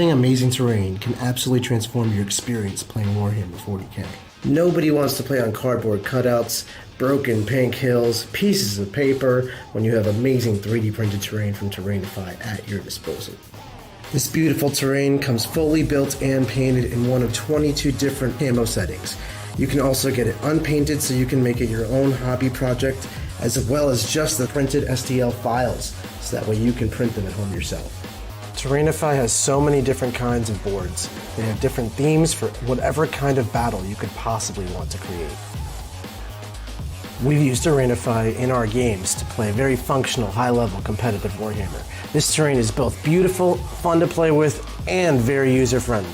Having amazing terrain can absolutely transform your experience playing Warhammer 40k. Nobody wants to play on cardboard cutouts, broken pink hills, pieces of paper, when you have amazing 3D printed terrain from Terrainify at your disposal. This beautiful terrain comes fully built and painted in one of 22 different camo settings. You can also get it unpainted so you can make it your own hobby project, as well as just the printed STL files, so that way you can print them at home yourself. Terrainify has so many different kinds of boards. They have different themes for whatever kind of battle you could possibly want to create. We've used Terrainify in our games to play a very functional, high-level competitive Warhammer. This terrain is both beautiful, fun to play with, and very user-friendly.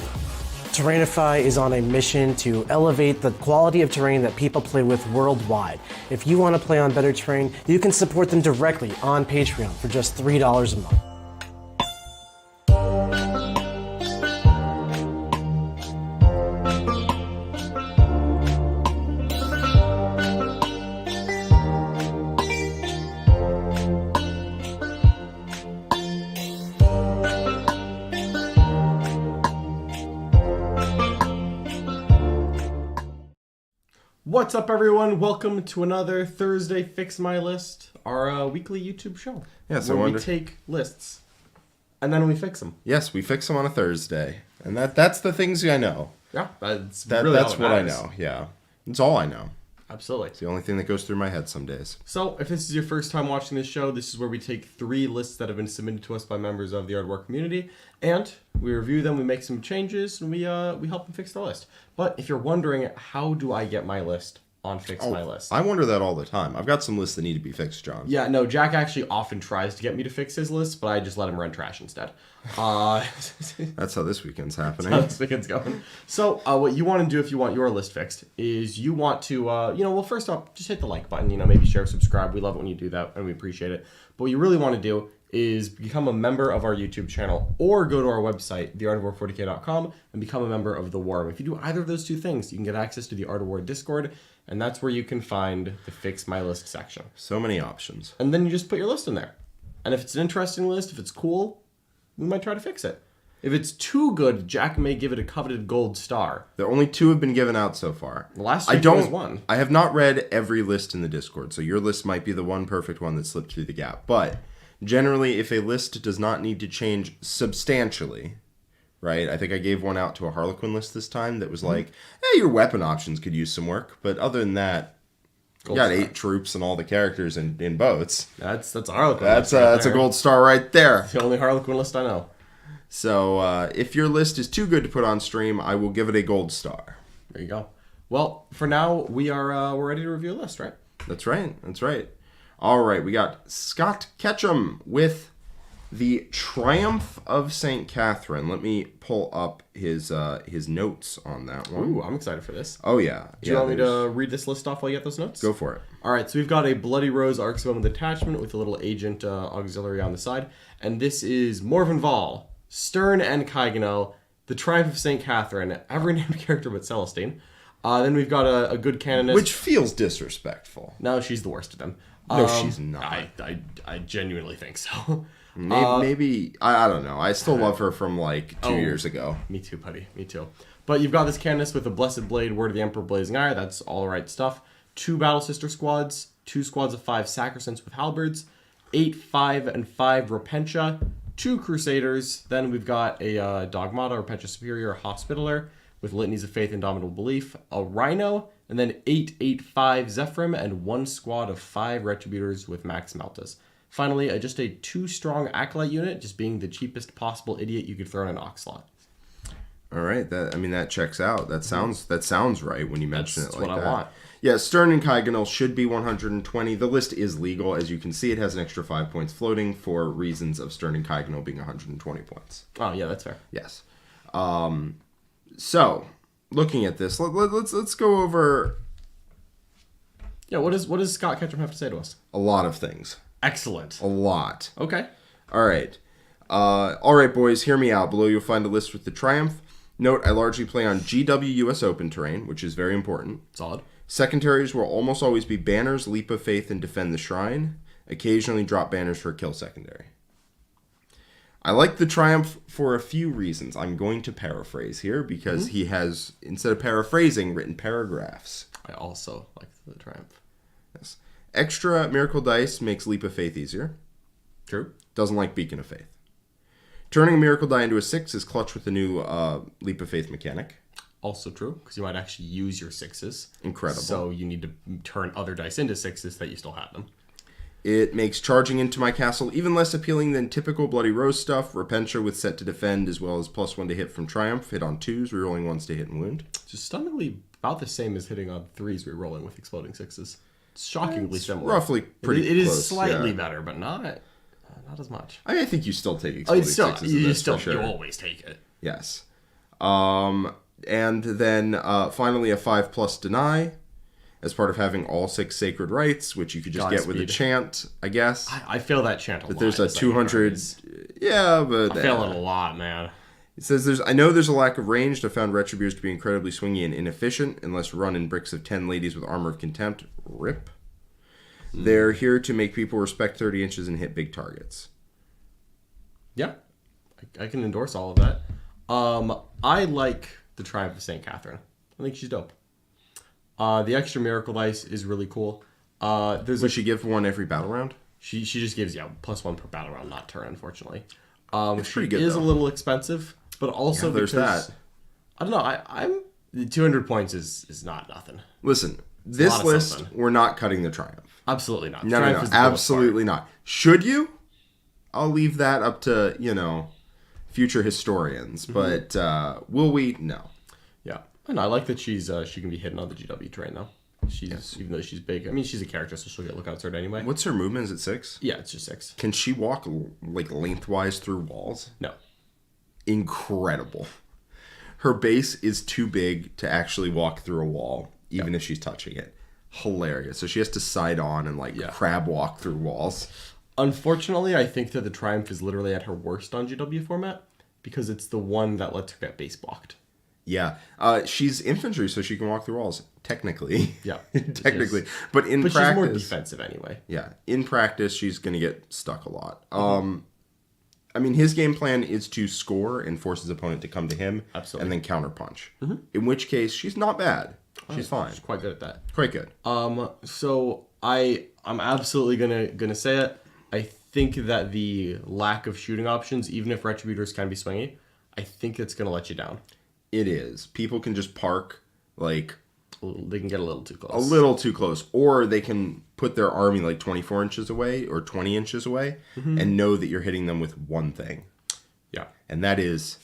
Terrainify is on a mission to elevate the quality of terrain that people play with worldwide. If you want to play on better terrain, you can support them directly on Patreon for just $3 a month. What's up, everyone? Welcome to another Thursday Fix My List, our weekly YouTube show. Yeah, so where we take lists and then we fix them. Yes, we fix them on a Thursday, and that's the things I know. Yeah, that's what I know. Yeah, it's all I know. Absolutely. It's the only thing that goes through my head some days. So, if this is your first time watching this show, this is where we take 3 lists that have been submitted to us by members of the Aardwark community, and we review them, we make some changes, and we help them fix their list. But if you're wondering, how do I get my list on Fix My List? I wonder that all the time. I've got some lists that need to be fixed, John. Yeah, no, Jack actually often tries to get me to fix his list, but I just let him rent trash instead. That's how this weekend's happening. That's how this weekend's going. So, what you want to do if you want your list fixed is you want to, well, first off, just hit the like button, maybe share, subscribe. We love it when you do that, and we appreciate it. But what you really want to do is become a member of our YouTube channel, or go to our website, theartofwar40k.com, and become a member of the War. If you do either of those two things, you can get access to the Art of War Discord, and that's where you can find the Fix My List section. So many options. And then you just put your list in there. And if it's an interesting list, if it's cool, we might try to fix it. If it's too good, Jack may give it a coveted gold star. There only 2 have been given out so far. The last year was 1. I have not read every list in the Discord, so your list might be the one perfect one that slipped through the gap. But generally, if a list does not need to change substantially, right? I think I gave one out to a Harlequin list this time that was like, hey, your weapon options could use some work. But other than that, you got 8 troops and all the characters in boats. That's a Harlequin list. That's a gold star right there. It's the only Harlequin list I know. So if your list is too good to put on stream, I will give it a gold star. There you go. Well, for now, we're ready to review a list, right? That's right. All right, we got Scott Ketcham with the Triumph of St. Catherine. Let me pull up his notes on that one. Ooh, I'm excited for this. Oh, yeah. Do you want me to read this list off while you get those notes? Go for it. All right, so we've got a Bloody Rose Arxbone with attachment with a little agent auxiliary on the side. And this is Morven Val, Stern and Kaigano, the Triumph of St. Catherine, every named character but Celestine. Then we've got a good canonist. Which feels disrespectful. No, she's the worst of them. No, she's not. I genuinely think so. Maybe I don't know. I still love her from like 2 years ago. Me too, buddy. Me too. But you've got this canonist with a Blessed Blade, Word of the Emperor, Blazing Ire. That's all right stuff. 2 Battle Sister squads, 2 squads of 5 Sacrosants with halberds, 8, 5, and 5 Repentia, 2 Crusaders. Then we've got a Dogmata, Repentia Superior, Hospitaller with Litanies of Faith, Indomitable Belief, a Rhino, and then 8, 8, 5 Zephyrim, and 1 squad of 5 Retributors with Max Maltas. Finally, just a 2-strong Acolyte unit, just being the cheapest possible idiot you could throw in an Ox slot. All right, that checks out. That sounds right when you mention it like that. That's what I want. Yeah, Stern and Kaiganel should be 120. The list is legal. As you can see, it has an extra 5 points floating for reasons of Stern and Kaiganel being 120 points. Oh, yeah, that's fair. Yes. So, looking at this, let's go over... Yeah, what does Scott Ketcham have to say to us? A lot of things. Excellent. A lot. Okay. All right, boys, hear me out. Below you'll find a list with the Triumph. Note, I largely play on GW US Open terrain, which is very important. Solid. Secondaries will almost always be banners, Leap of Faith, and Defend the Shrine. Occasionally drop banners for a kill secondary. I like the Triumph for a few reasons. I'm going to paraphrase here because he has, instead of paraphrasing, written paragraphs. I also like the Triumph. Yes. Extra Miracle Dice makes Leap of Faith easier. True. Doesn't like Beacon of Faith. Turning a Miracle Die into a 6 is clutch with the new Leap of Faith mechanic. Also true, because you might actually use your 6s. Incredible. So you need to turn other dice into 6s that you still have them. It makes charging into my castle even less appealing than typical Bloody Rose stuff. Repentia with set to defend as well as +1 to hit from Triumph. Hit on 2s, rerolling 1s to hit and wound. Just stunningly about the same as hitting on 3s rerolling with exploding 6s. It's shockingly similar. Roughly pretty It close. is slightly better, but not as much. I think you still take exploding 6s in this, for sure. You always take it. Yes. And then finally a 5+ deny as part of having all 6 sacred rites, which you could just get with a chant, I guess. I fail that chant a lot. But there's a 200. Yeah, but I fail it a lot, man. It says I know there's a lack of range. I found Retributors to be incredibly swingy and inefficient unless run in bricks of 10 ladies with armor of contempt. Rip. They're here to make people respect 30 inches and hit big targets. Yeah, I can endorse all of that. I like the Triumph of St. Catherine. I think she's dope. The extra Miracle Dice is really cool. Would she give one every battle round? She just gives +1 per battle round, not turn, unfortunately. It's pretty good, It is though. a little expensive, but also there's because, that. I don't know. I'm the 200 points is not nothing. Listen, this lot of list, something. we're not cutting the Triumph. Absolutely not. No, Triumph is the absolutely not. Should you? I'll leave that up to, future historians. But will we? No. Yeah, and I like that she can be hidden on the GW train though. Even though she's big. I mean, she's a character, so she'll get lookouts right anyway. What's her movement? Is it 6? Yeah, it's just 6. Can she walk like lengthwise through walls? No. Incredible. Her base is too big to actually walk through a wall, even if she's touching it. Hilarious. So she has to side on and crab walk through walls. Unfortunately, I think that the Triumph is literally at her worst on GW format because it's the one that lets her get base blocked. Yeah. She's infantry, so she can walk through walls. Technically. Yeah. Technically. But in practice... she's more defensive anyway. Yeah. In practice, she's going to get stuck a lot. I mean, his game plan is to score and force his opponent to come to him. Absolutely. And then counterpunch. In which case, she's not bad. She's fine. She's quite good at that. Quite good. So I'm absolutely gonna say it. I think that the lack of shooting options, even if Retributors can be swingy, I think it's gonna let you down. It is. People can just park, They can get a little too close. a little too close. Or they can put their army 24 inches away or 20 inches away and know that you're hitting them with one thing. Yeah. And that is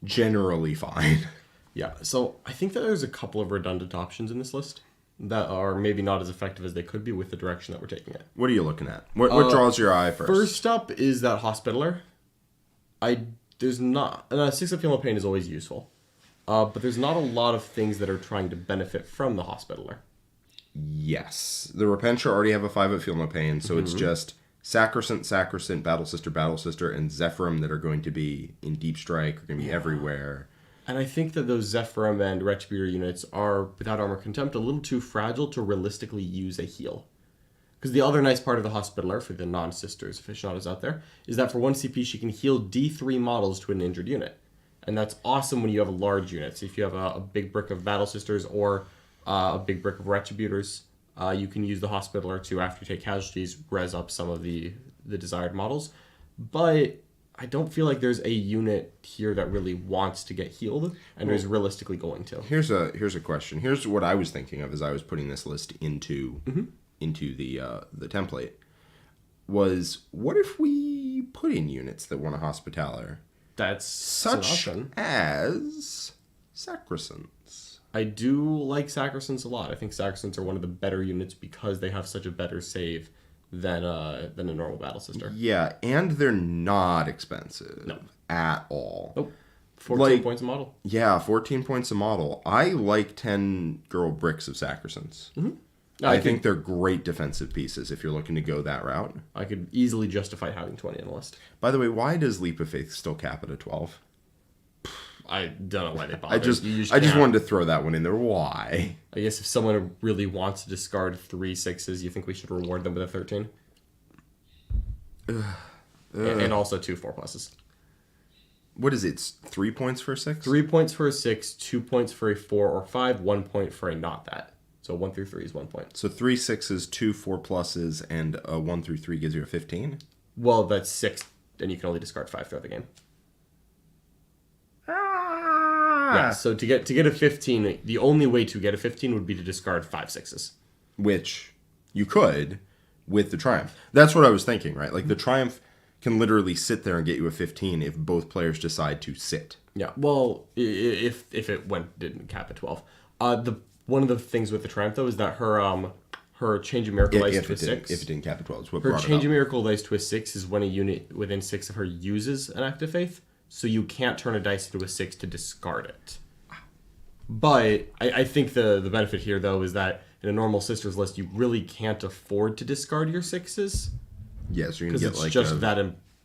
generally fine. Yeah. So I think that there's a couple of redundant options in this list that are maybe not as effective as they could be with the direction that we're taking it. What are you looking at? What draws your eye first? First up is that Hospitaller. There's not... 6 of Feel No Pain is always useful. But there's not a lot of things that are trying to benefit from the Hospitaller. Yes. The Repentia already have a 5 at Feel No Pain, so it's just Sacrosanct, Battle Sister, and Zephyrim that are going to be in Deep Strike, are going to be everywhere. And I think that those Zephyrim and Retributor units are, without Armor Contempt, a little too fragile to realistically use a heal. Because the other nice part of the Hospitaller, for the non-sisters aficionados out there, is that for 1 CP she can heal D3 models to an injured unit. And that's awesome when you have large units. If you have a big brick of Battle Sisters or a big brick of Retributors, you can use the Hospitaller to, after you take casualties, res up some of the desired models. But I don't feel like there's a unit here that really wants to get healed and is realistically going to. Here's a question. Here's what I was thinking of as I was putting this list into the template. Was what if we put in units that want a Hospitaller? That's Such an option. as Sacrosancts. I do like Sacrosancts a lot. I think Sacrosancts are one of the better units because they have such a better save than a normal Battle Sister. Yeah, and they're not expensive. No. At all. Nope. 14 points a model. Yeah, 14 points a model. I like 10 girl bricks of Sacrosancts. I think they're great defensive pieces if you're looking to go that route. I could easily justify having 20 on the list. By the way, why does Leap of Faith still cap it at 12? I don't know why they bother. I just wanted to throw that one in there. Why? I guess if someone really wants to discard 3 6s, you think we should reward them with a 13? And also 2 4+. What is it? It's 3 points for a 6? 3 points for a 6, 2 points for a 4 or 5, 1 point for a not that. So 1 through 3 is 1 point. So 3 6s, 2 4 pluses, and a 1 through 3 gives you a 15? Well, that's 6, and you can only discard 5 throughout the game. Yeah, so to get a 15, the only way to get a 15 would be to discard 5 6s. Which you could with the Triumph. That's what I was thinking, right? Like the Triumph can literally sit there and get you a 15 if both players decide to sit. Yeah, well, if it didn't cap at 12. One of the things with the Triumph, though, is that her Change of Miracle Dice to a 6. If it didn't cap at 12, it's what Her brought it Change up. of Miracle Dice to a 6 is when a unit within 6 of her uses an Act of Faith, so you can't turn a dice into a 6 to discard it. But I think the benefit here, though, is that in a normal Sisters list, you really can't afford to discard your 6s. Yeah, so you're going Because to get it's like just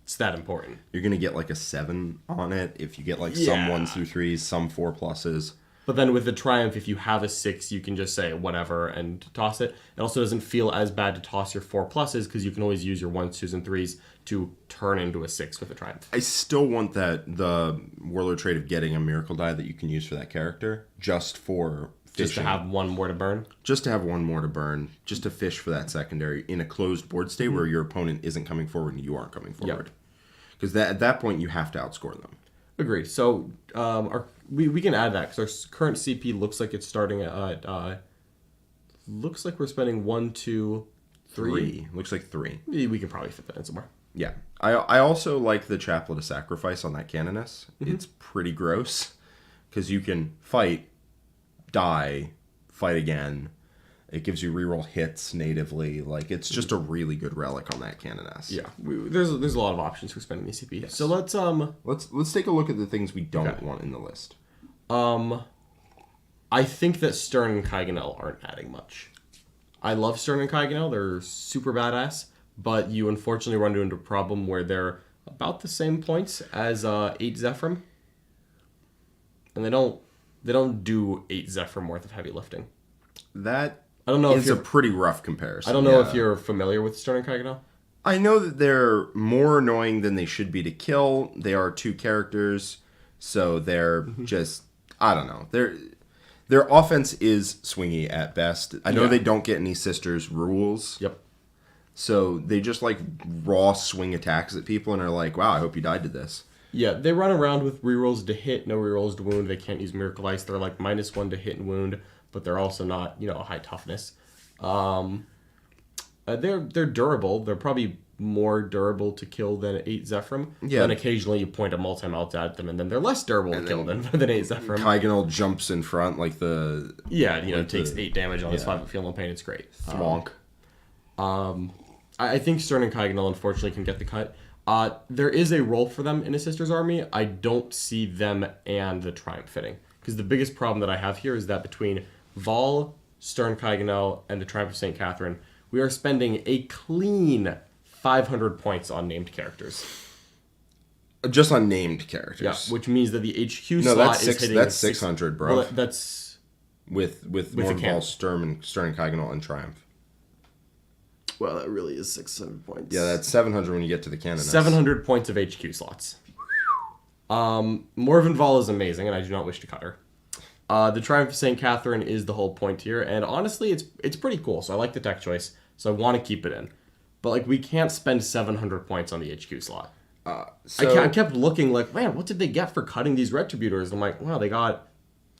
it's that important. You're going to get like a 7 on it if you get like some Yeah. 1s through 3s, some 4 pluses. But then with the Triumph, if you have a 6, you can just say whatever and toss it. It also doesn't feel as bad to toss your 4 pluses because you can always use your 1s, 2s, and 3s to turn into a 6 with the Triumph. I still want the Warlord trait of getting a miracle die that you can use for that character just for fishing. Just to have one more to burn. Just to have one more to burn, just to fish for that secondary in a closed board state where your opponent isn't coming forward and you aren't coming forward. Because at that point, you have to outscore them. Agreed. So we can add that because our current CP looks like it's starting at looks like we're spending 1, 2, 3. Looks like 3. We can probably fit that in somewhere. Yeah. I also like the Chaplet of Sacrifice on that Canoness. It's pretty gross because you can fight, die, fight again. It gives you reroll hits natively. Like, it's just a really good relic on that Canoness. Yeah, there's a lot of options for spending the CP. Yes. So let's take a look at the things we don't want in the list. I think that Stern and Kaiganel aren't adding much. I love Stern and Kaiganel. They're super badass, but you unfortunately run into a problem where they're about the same points as 8 Zephyr. And they don't do 8 Zephyr worth of heavy lifting. That I don't know is a pretty rough comparison. I don't know if you're familiar with Stern and Kaiganel. I know that they're more annoying than they should be to kill. They are 2 characters, so they're just, I don't know. Their offense is swingy at best. I know they don't get any Sisters rules. Yep. So they just like raw swing attacks at people and are like, wow, I hope you died to this. Yeah, they run around with rerolls to hit, no rerolls to wound. They can't use Miracle Ice. They're like -1 to hit and wound, but they're also not, a high toughness. They're durable. They're probably more durable to kill than 8 Zephyr. Yeah. Then occasionally you point a multi-melt at them, and then they're less durable to kill than 8 Zephyr. Kaiganel jumps in front like the... Yeah, it takes 8 damage on his 5 but feel no pain. It's great. Thwonk. I think Stern and Kaiganel unfortunately can get the cut. There is a role for them in a Sister's Army. I don't see them and the Triumph fitting. Because the biggest problem that I have here is that between Vol, Stern Kaiganel, and the Triumph of St. Catherine, we are spending a clean 500 points on named characters. Just on named characters. Yeah, which means that the HQ No, slot that's is hitting... that's 600, bro. Well, that's... With the Vol, Stern and Kaiganel, and Triumph. Well, that really is 600 points. Yeah, that's 700 when you get to the Canoness. 700 points of HQ slots. Morven Vol is amazing, and I do not wish to cut her. The Triumph of St. Catherine is the whole point here, and honestly, it's pretty cool, so I like the tech choice, so I want to keep it in. But, we can't spend 700 points on the HQ slot. I kept looking man, what did they get for cutting these Retributors? I'm like, wow, they got,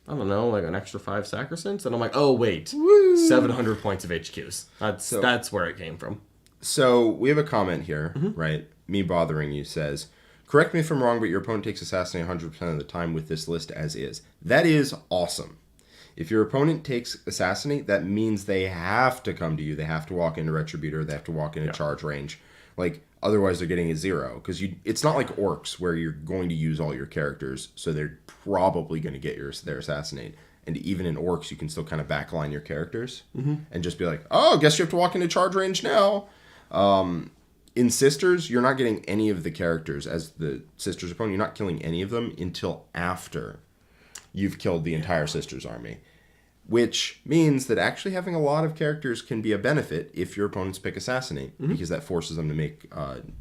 I don't know, an extra 5 Sacrosanct? And I'm like, oh, wait, 700 points of HQs. That's where it came from. So, we have a comment here, right? Me Bothering You says, correct me if I'm wrong, but your opponent takes Assassinate 100% of the time with this list as is. That is awesome. If your opponent takes Assassinate, that means they have to come to you. They have to walk into Retributor. They have to walk into charge range. Otherwise they're getting a 0. Because it's not like Orcs where you're going to use all your characters, so they're probably going to get their Assassinate. And even in Orcs, you can still kind of backline your characters and just be like, oh, guess you have to walk into charge range now. In Sisters, you're not getting any of the characters as the Sisters opponent. You're not killing any of them until after you've killed the entire Sisters army. which means that actually having a lot of characters can be a benefit if your opponents pick Assassinate, because that forces them to make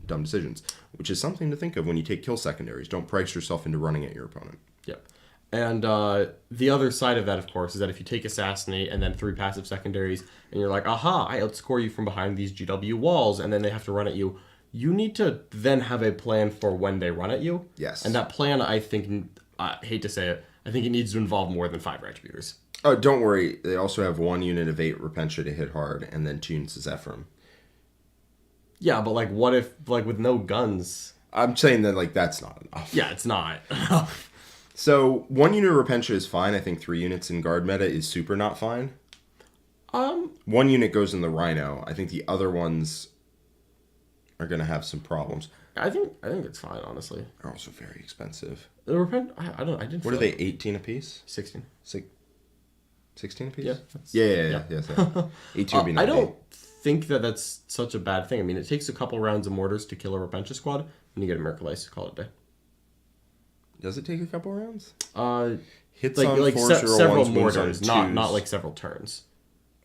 dumb decisions, which is something to think of when you take kill secondaries. Don't price yourself into running at your opponent. Yep. And the other side of that, of course, is that if you take Assassinate and then 3 passive secondaries, and you're like, aha, I outscore you from behind these GW walls, and then they have to run at you, you need to then have a plan for when they run at you. Yes. And that plan, I think, I hate to say it, I think it needs to involve more than 5 Retributors. Oh, don't worry. They also have 1 unit of 8 Repentia to hit hard, and then 2 units of Zephyrim. Yeah, but, like, what if, like, with no guns? I'm saying that, like, that's not enough. Yeah, it's not. So 1 unit of Repentia is fine. I think 3 units in guard meta is super not fine. 1 unit goes in the Rhino. I think the other ones are going to have some problems. I think it's fine, honestly. They're also very expensive. The I didn't. What are they? 18 apiece? 16. 16 apiece? Yeah. Yeah. 18 would be nice. I don't think that's such a bad thing. I mean, it takes a couple rounds of mortars to kill a Repentia squad, and you get a Miracle Ice. Call it a day. Does it take a couple rounds? Hits like on like 4 0 several ones, mortars, on 2s. not like several turns.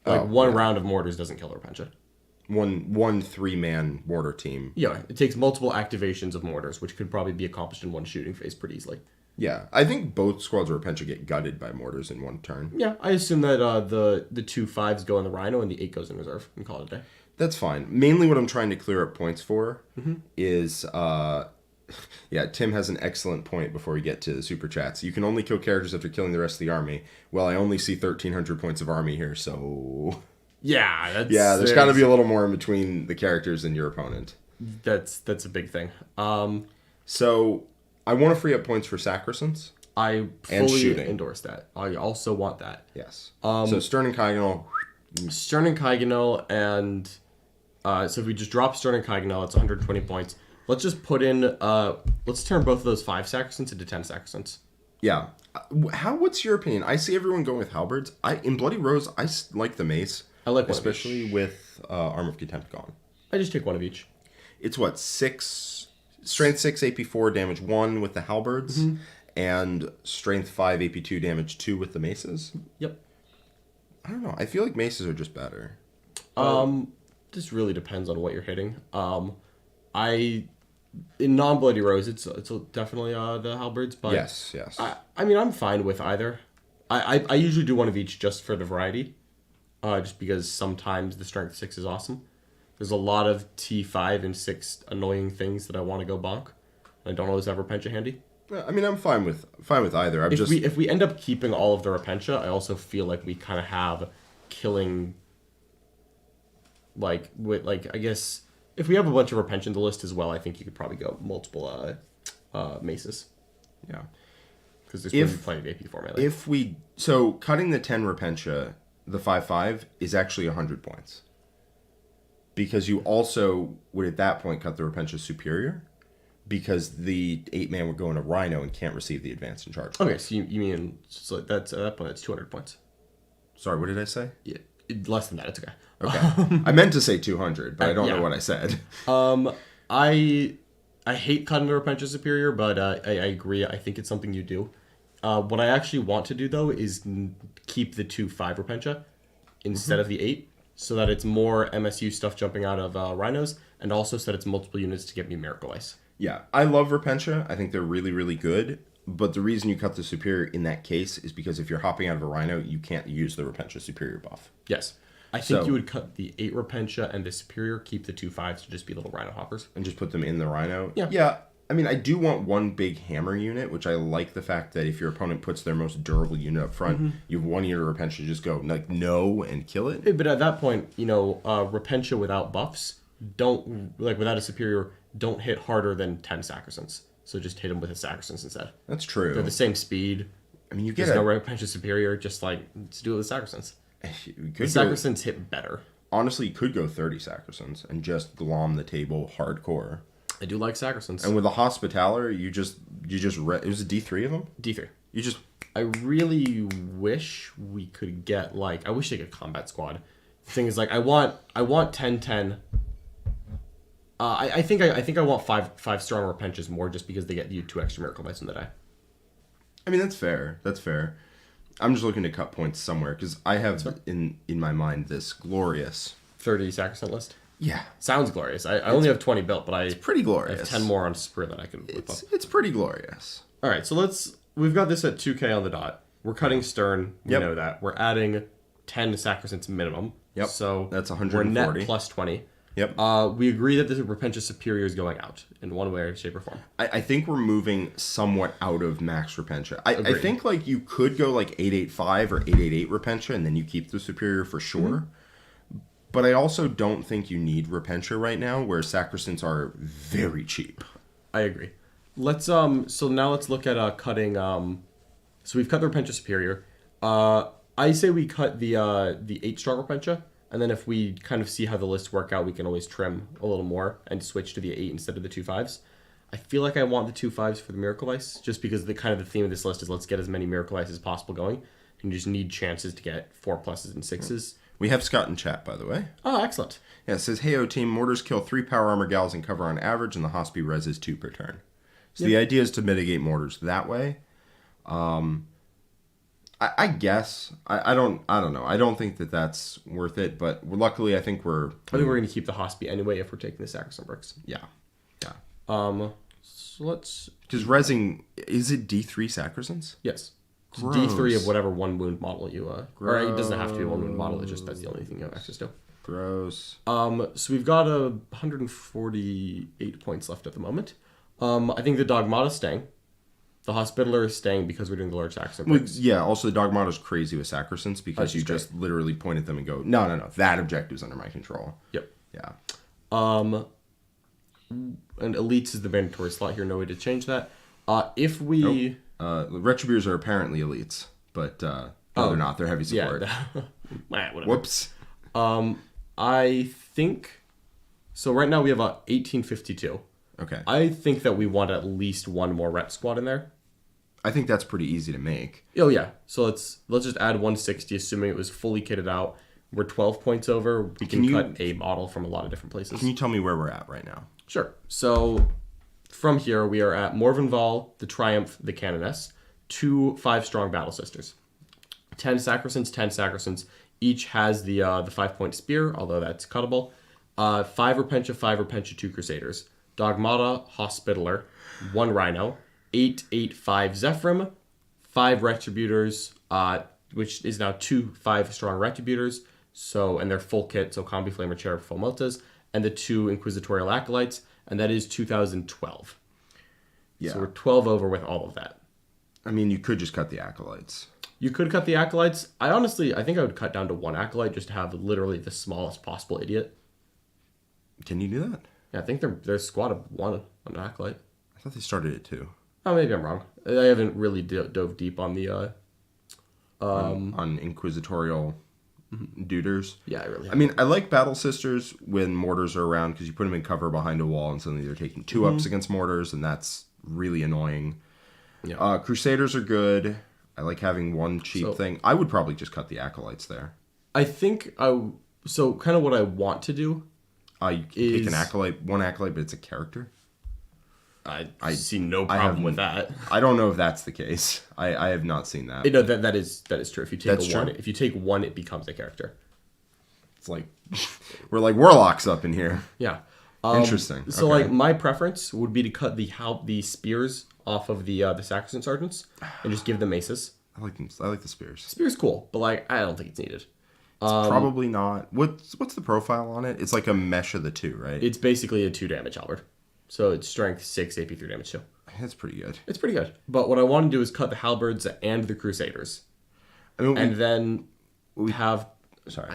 Like one round of mortars doesn't kill a Repentia. One 3-man mortar team. Yeah, it takes multiple activations of mortars, which could probably be accomplished in one shooting phase pretty easily. Yeah, I think both squads of Repentia get gutted by mortars in one turn. Yeah, I assume that the 2 5s go in the Rhino and the 8 goes in reserve, and call it a day. That's fine. Mainly what I'm trying to clear up points for is, Tim has an excellent point before we get to the super chats. You can only kill characters after killing the rest of the army. Well, I only see 1,300 points of army here, so... Yeah, there's got to be a little more in between the characters and your opponent. That's a big thing. So, I want to free up points for Sacrosanct. I fully endorse that. I also want that. Yes. So, Stern and Kaiganol. Stern and Kaiganol, and so if we just drop Stern and Kaiganol, it's 120 points. Let's just put in, let's turn both of those 5 Sacrosancts into 10 Sacrosancts. Yeah. What's your opinion? I see everyone going with halberds. In Bloody Rose, I like the mace. I like one especially with Arm of Contempt gone. I just take one of each. It's what, 6, Strength 6, AP 4, damage 1 with the halberds, and Strength 5, AP 2, damage 2 with the maces? Yep. I don't know. I feel like maces are just better. This really depends on what you're hitting. In non-Bloody Rose, it's definitely the halberds, but yes. I mean, I'm fine with either. I usually do one of each just for the variety, just because sometimes the Strength 6 is awesome. There's a lot of T5 and 6 annoying things that I want to go bonk. I don't always have Repentia handy. I mean, I'm fine with either. If we end up keeping all of the Repentia, I also feel like we kind of have killing. I guess if we have a bunch of Repentia in the list as well, I think you could probably go multiple maces. Yeah, because there's plenty of AP for melee. So cutting the 10 Repentia, the 5/5 is actually 100 points. Because you also would at that point cut the Repentia superior, because the 8-man would go in a Rhino and can't receive the advance and charge. Okay, so you mean so that's at that point that's 200 points. Sorry, what did I say? Yeah, less than that. It's okay. Okay, I meant to say 200, but I don't know what I said. I hate cutting the Repentia superior, but I agree. I think it's something you do. What I actually want to do though is keep the 2/5 Repentia instead of the 8. So that it's more MSU stuff jumping out of Rhinos, and also so that it's multiple units to get me Miracle Ice. Yeah, I love Repentia. I think they're really, really good. But the reason you cut the superior in that case is because if you're hopping out of a Rhino, you can't use the Repentia superior buff. Yes. I think you would cut the 8 Repentia and the superior, keep the 2/5s to just be little Rhino hoppers. And just put them in the Rhino? Yeah. Yeah. I mean, I do want one big hammer unit, which I like the fact that if your opponent puts their most durable unit up front, you have 1 unit of Repentia, just go, no, and kill it. But at that point, Repentia without buffs, without a superior, don't hit harder than 10 Sacrosancts. So just hit them with a Sacrosanct instead. That's true. They're the same speed. I mean, you get no Repentia superior, just let's do it with Sacrosancts. The Sacrosancts hit better. Honestly, you could go 30 Sacrosancts and just glom the table hardcore. I do like Sacrosancts. And with a Hospitaller, it was a D3 of them? D3. You I really wish we could get, I wish they could combat squad. The thing is, I want 10-10. I think I want 5 strong Repentias more just because they get you 2 extra Miracle Bites in the die. I mean, that's fair. I'm just looking to cut points somewhere because I have in my mind this glorious 30 Sacrosanct list. Yeah, Sounds glorious. I only have 20 built, but I pretty have glorious. 10 more on Sprue that I can whip up. It's pretty glorious. All right, so we've got this at 2K on the dot. We're cutting Stern. We know that. We're adding 10 Sacrosancts minimum. Yep. So that's 140. We're net plus 20. Yep. We agree that the Repentia Superior is going out in one way, shape, or form. I think we're moving somewhat out of max Repentia. I think like you could go like 885 or 888 Repentia and then you keep the Superior for sure. But I also don't think you need Repentia right now, where Sacrosancts are very cheap. I agree. Let's so now let's look at cutting so we've cut the Repentia Superior. I say we cut the 8 strong Repentia, and then if we kind of see how the lists work out, we can always trim a little more and switch to the 8 instead of the 2 5s. I feel like I want the 2 5s for the Miracle Ice, just because the theme of this list is let's get as many Miracle Ices as possible going, and you just need chances to get 4 pluses and 6s. We have Scott in chat, by the way. Oh, excellent. Yeah, it says, "Hey, team, mortars kill 3 power armor gals and cover on average, and the Hospi reses 2 per turn." So the idea is to mitigate mortars that way. I guess I don't know. I don't think that that's worth it, but luckily I think we're going to keep the Hospi anyway if we're taking the Sacrosanct bricks. Yeah. So let's because resing is it D3 Sacrosancts? Yes. Gross. D3 of whatever 1 wound model you or it doesn't have to be a 1 wound model. It's just that's the only thing you have access to. Gross. So we've got 148 points left at the moment. I think the Dogmata's staying. The Hospitaller is staying because we're doing the large Sacrosanct bricks. Yeah, also the Dogmata's crazy with Sacrosancts because you just literally point at them and go, no, that objective's under my control. Yep. Yeah. And Elites is the mandatory slot here. No way to change that. If we... Retributors are apparently elites, but no, they're not. They're heavy support. Yeah. Whatever. Whoops. I think... So right now we have 1852. Okay. I think that we want at least 1 more Ret squad in there. I think that's pretty easy to make. Oh, yeah. So let's just add 160, assuming it was fully kitted out. We're 12 points over. We can cut a model from a lot of different places. Can you tell me where we're at right now? Sure. So from here, we are at Morvenval, the Triumph, the Canoness, 2 5-strong Battle Sisters. 10 Sacrosancts. Each has the 5-point spear, although that's cuttable. 5 Repentia, 2 Crusaders. Dogmata, Hospitaller, 1 Rhino, 8/8/5 Zephyrim, 5 Retributors, which is now 2 5-strong Retributors, and they're full kit, so Combi Flamer, Cherub, Full Multas, and the 2 Inquisitorial Acolytes, and that is 2012. Yeah. So we're 12 over with all of that. I mean, you could just cut the Acolytes. You could cut the Acolytes. I think I would cut down to 1 Acolyte just to have literally the smallest possible idiot. Can you do that? Yeah, I think they're a squad of 1 on an Acolyte. I thought they started at 2. Oh, maybe I'm wrong. I haven't really dove deep on the... on inquisitorial duders. Yeah, I really I mean, I like Battle Sisters when mortars are around because you put them in cover behind a wall and suddenly they're taking 2-ups against mortars, and that's really annoying. Yeah. Crusaders are good. I like having 1 cheap thing. I would probably just cut the Acolytes there. I think so kind of what I want to do You can pick an Acolyte, 1 Acolyte, but it's a character. I see no problem with that. I don't know if that's the case. I have not seen that. No, that is true. If you take That's one, true. if you take 1, it becomes a character. It's like we're like warlocks up in here. Yeah. Interesting. So Okay. like my preference would be to cut the spears off of the Sacrosanct sergeants and just give them maces. I like them. I like the spears. Spear's cool, but like I don't think it's needed. Probably not. What's the profile on it? It's like a mesh of the 2, right? It's basically a 2 damage halberd. So it's strength 6, AP 3 damage 2. That's pretty good. It's pretty good. But what I want to do is cut the halberds and the crusaders. I mean, And then we have... Sorry.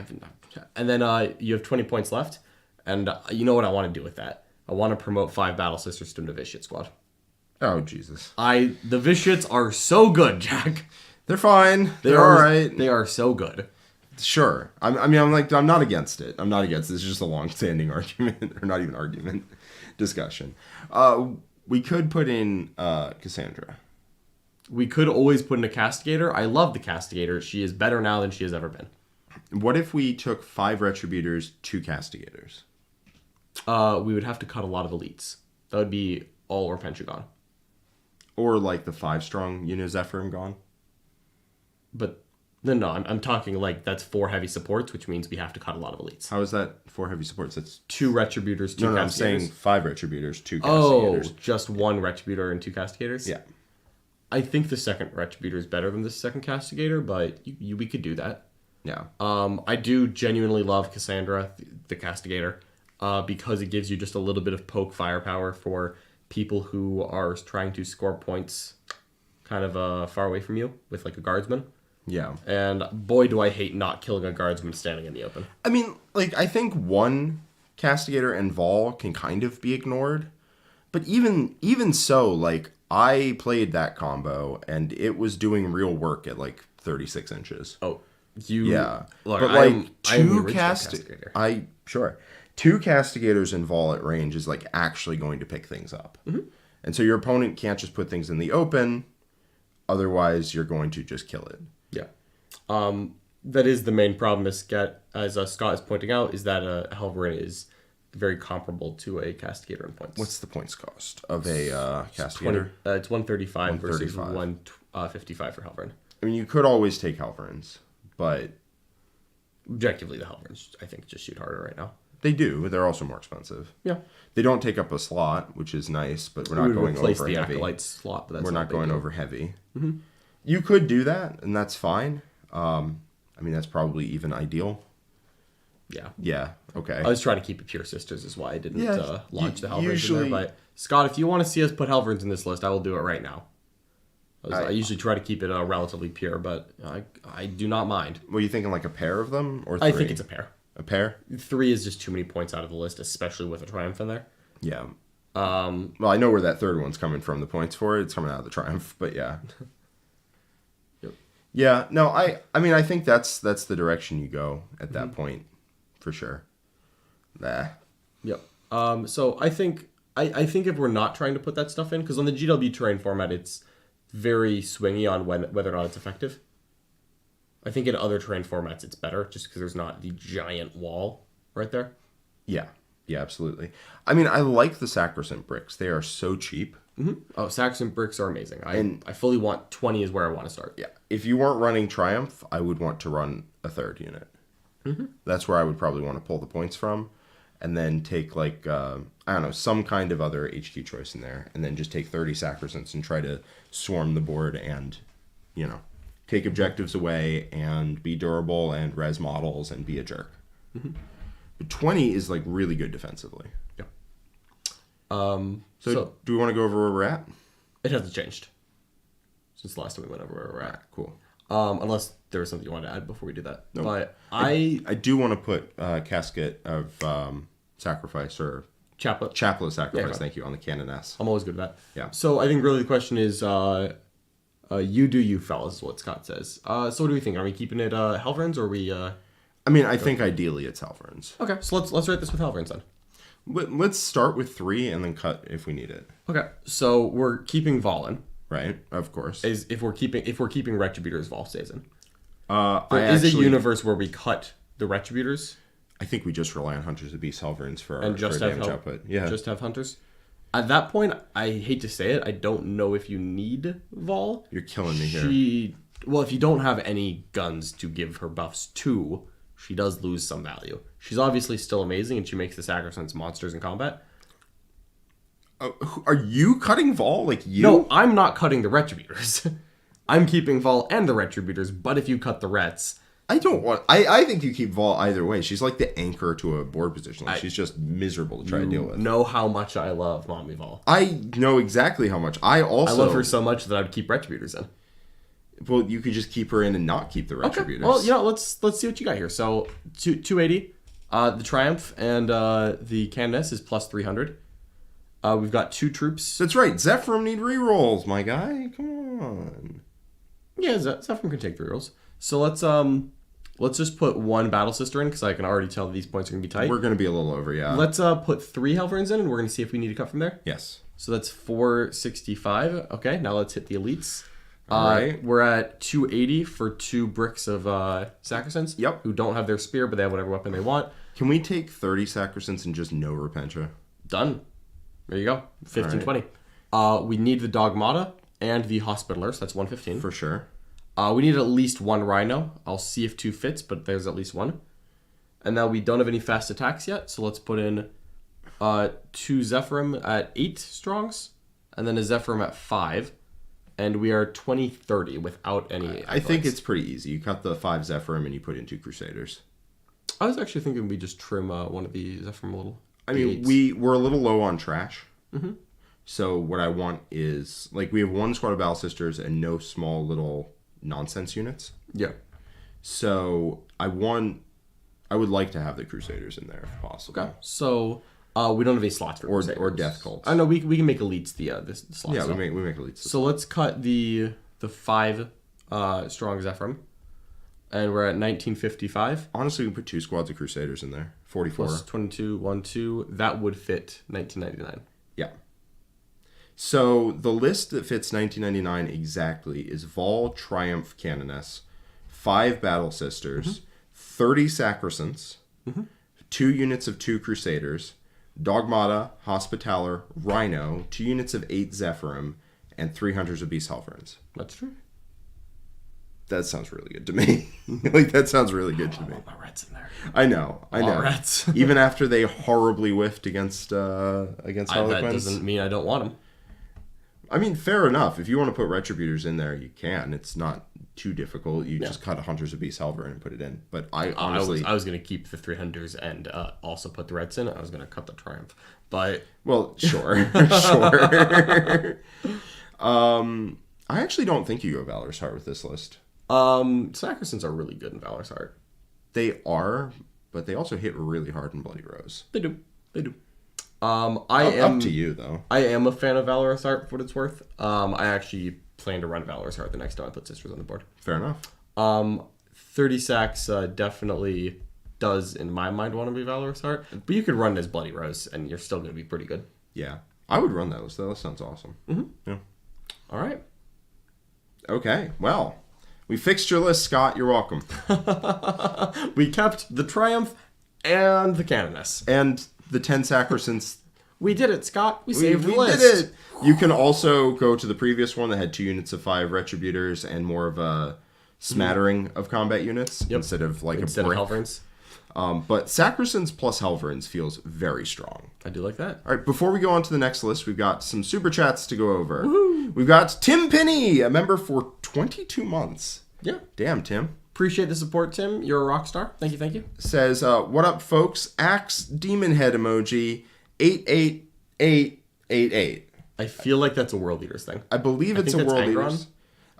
And then you have 20 points left. And you know what I want to do with that? I want to promote 5 Battle Sisters to the Vitiate squad. Oh, Jesus. The Vitiates are so good, Jack. They're fine. They're are all right. They are so good. Sure. I'm not against it. I'm not against it. It's just a long-standing argument, or not even argument, discussion. We could put in Cassandra. We could always put in a Castigator. I love the Castigator. She is better now than she has ever been. What if we took 5 Retributors, 2 Castigators? We would have to cut a lot of elites. That would be all or Pentagon. Or like the 5-strong Zephyrim gone? But no, I'm talking like that's 4 heavy supports, which means we have to cut a lot of elites. How is that 4 heavy supports? That's 2 retributors, 2 no, I'm castigators. saying 5 retributors, 2 Oh, castigators. just 1 retributor and 2 castigators? Yeah. I think the second retributor is better than the second castigator, but we could do that. Yeah. I do genuinely love Cassandra, the castigator, because it gives you just a little bit of poke firepower for people who are trying to score points kind of far away from you with like a guardsman. Yeah. And boy, do I hate not killing a guardsman standing in the open. I mean, like, I think 1 castigator and Vol can kind of be ignored. But even so, like, I played that combo, and it was doing real work at, like, 36 inches. Oh, you... Yeah. Look, but, I like, am the 2 original castigator. Sure. 2 castigators and Vol at range is, like, actually going to pick things up. Mm-hmm. And so your opponent can't just put things in the open. Otherwise, you're going to just kill it. Yeah. That is the main problem, as Scott is pointing out, is that a Helverin is very comparable to a castigator in points. What's the points cost of a castigator? It's 135 versus 135. 155 for Helverin. I mean, you could always take Helverins, but Objectively, the Helverins, I think, just shoot harder right now. they do. They're also more expensive. Yeah. They don't take up a slot, which is nice, but we're not We going replace over the heavy. Acolyte slot, but that's We're not a big going deal. over heavy. Mm-hmm. You could do that, and that's fine. I mean, that's probably even ideal. Yeah. Yeah. Okay. I was trying to keep it pure sisters, is why I didn't launch the Helverins in usually- there. But Scott, if you want to see us put Helverins in this list, I will do it right now. I usually try to keep it relatively pure, but I do not mind. Were you thinking like a pair of them or 3? I think it's a pair. A pair? 3 is just too many points out of the list, especially with a Triumph in there. Yeah. Well, I know where that third one's coming from. The points for it, it's coming out of the Triumph, but yeah. Yep. Yeah. No, I mean, I think that's the direction you go at that point, for sure. Nah. Yep. So I think if we're not trying to put that stuff in, because on the GW terrain format, it's very swingy on whether or not it's effective. I think in other terrain formats it's better, just because there's not the giant wall right there. Yeah. Yeah, absolutely. I mean, I like the Sacrosanct bricks. They are so cheap. Mm-hmm. Oh, Sacrosanct bricks are amazing. I fully want 20 is where I want to start. Yeah. If you weren't running Triumph, I would want to run a 3rd unit. Mm-hmm. That's where I would probably want to pull the points from. And then take, like, I don't know, some kind of other HQ choice in there. And then just take 30 Sacrosancts and try to swarm the board and, you know, take objectives away and be durable and res models and be a jerk. Mm-hmm. But 20 is, like, really good defensively. Yeah. So do we want to go over where we're at? It hasn't changed since the last time we went over where we're at. Cool. Unless there was something you wanted to add before we do that. Nope. But I do want to put Casket of Sacrifice or Chaplet. Chaplet of Sacrifice, Yeah, thank you, on the Canon S. I'm always good at that. Yeah. So I think really the question is, you do you, fellas, is what Scott says. So what do we think? Are we keeping it Helverins or are we... I mean, I think ideally it's Helverins. Okay, so let's write this with Helverins then. Let's start with 3 and then cut if we need it. Okay, so we're keeping Vol in. Right, of course. Is if we're keeping Retributors, Vol stays in. There is a universe where we cut the Retributors I think we just rely on Hunters of Beast Helverins for our, and just for our have damage output. Yeah. just have Hunters. At that point, I hate to say it, I don't know if you need Vol. You're killing me here. Well, if you don't have any guns to give her buffs to, she does lose some value. She's obviously still amazing, and she makes the Sacrosancts monsters in combat. Are you cutting Vol? Like you? No, I'm not cutting the Retributors. I'm keeping Vol and the Retributors, but if you cut the Rets... I don't want... I think you keep Vol either way. She's like the anchor to a board position. Like, she's just miserable to try to deal with. You know how much I love Mommy Vol. I know exactly how much. I love her so much that I would keep Retributors in. Well, you could just keep her in and not keep the Retributors. Okay. Well, you know, let's see what you got here. So, 280. The Triumph and the Candace is plus 300. We've got 2 troops. That's right. Zephyrim need rerolls, my guy. Come on. Yeah, Zephyrim can take 3 rolls. So let's just put 1 Battle Sister in, because I can already tell that these points are going to be tight. We're going to be a little over, yeah. Let's put 3 Helverins in, and we're going to see if we need to cut from there. Yes. So that's 465. Okay, now let's hit the elites. All right. We're at 280 for 2 bricks of Sacrosancts. Yep. Who don't have their spear, but they have whatever weapon they want. Can we take 30 Sacrosancts and just no Repentia? Done. There you go. 15, All right. 20. We need the Dogmata and the Hospitaler, so that's 115. For sure. We need at least one Rhino. I'll see if 2 fits, but there's at least one. And now we don't have any fast attacks yet, so let's put in 2 Zephyrim at 8 strongs, and then a Zephyrim at 5. And we are 20-30 without any... I think it's pretty easy. You cut the 5 Zephyrim and you put in 2 Crusaders. I was actually thinking we just trim one of the Zephyrim a little. I mean, we're a little low on trash. Mm-hmm. So what I want is... Like, we have 1 squad of Battle Sisters and no small little nonsense units. Yeah. So I would like to have the Crusaders in there if possible. Okay. So... we don't have any slots for Crusaders. Or Death Cults. I know we can make elites the slots. Yeah, we make elites. So let's cut the 5 strong Zephyrim, and we're at 1955. Honestly, we can put 2 squads of Crusaders in there. 44. Plus 22, 1, 2. That would fit 1999. Yeah. So the list that fits 1999 exactly is Vol Triumph Canoness, 5 Battle Sisters, 30 Sacrosants, 2 units of 2 Crusaders, Dogmata, Hospitaller, Rhino, 2 units of 8 Zephyrim, and 3 Hunters of Beast Helverins. That's true. That sounds really good to me. Like, that sounds really good to me. My Reds in there. I know. Reds. Even after they horribly whiffed against Harlequins. That doesn't mean I don't want them. I mean, fair enough. If you want to put Retributors in there, you can. It's not too difficult. You just cut a Hunters of Beast Helverin and put it in. But I honestly... I was going to keep the 3 Hunters and also put the Reds in. I was going to cut the Triumph. But... Well, sure. Sure. I actually don't think you go Valorous Heart with this list. Sacrosans are really good in Valorous Heart. They are, but they also hit really hard in Bloody Rose. They do. Up to you, though. I am a fan of Valorous Heart for what it's worth. I actually plan to run Valorous Heart the next time I put Sisters on the board. Fair enough. 30 sacks definitely does, in my mind, want to be Valorous Heart. But you could run as Bloody Rose, and you're still going to be pretty good. Yeah. I would run that list. That list sounds awesome. Mm-hmm. Yeah. All right. Okay. Well, we fixed your list, Scott. You're welcome. We kept the Triumph and the Canoness. And the 10 Sacrosants. We did it, Scott. We saved the list. We did it. You can also go to the previous one that had 2 units of 5 Retributors and more of a smattering of combat units instead of like instead a brick. of Helverins. But Sacrosants plus Helverins feels very strong. I do like that. All right, before we go on to the next list, we've got some super chats to go over. Woo-hoo. We've got Tim Pinney, a member for 22 months. Yeah. Damn, Tim. Appreciate the support, Tim. You're a rock star. Thank you. Says, what up, folks? Axe demon head emoji 88888. I feel like that's a World Eaters thing. I believe it's a World Eaters.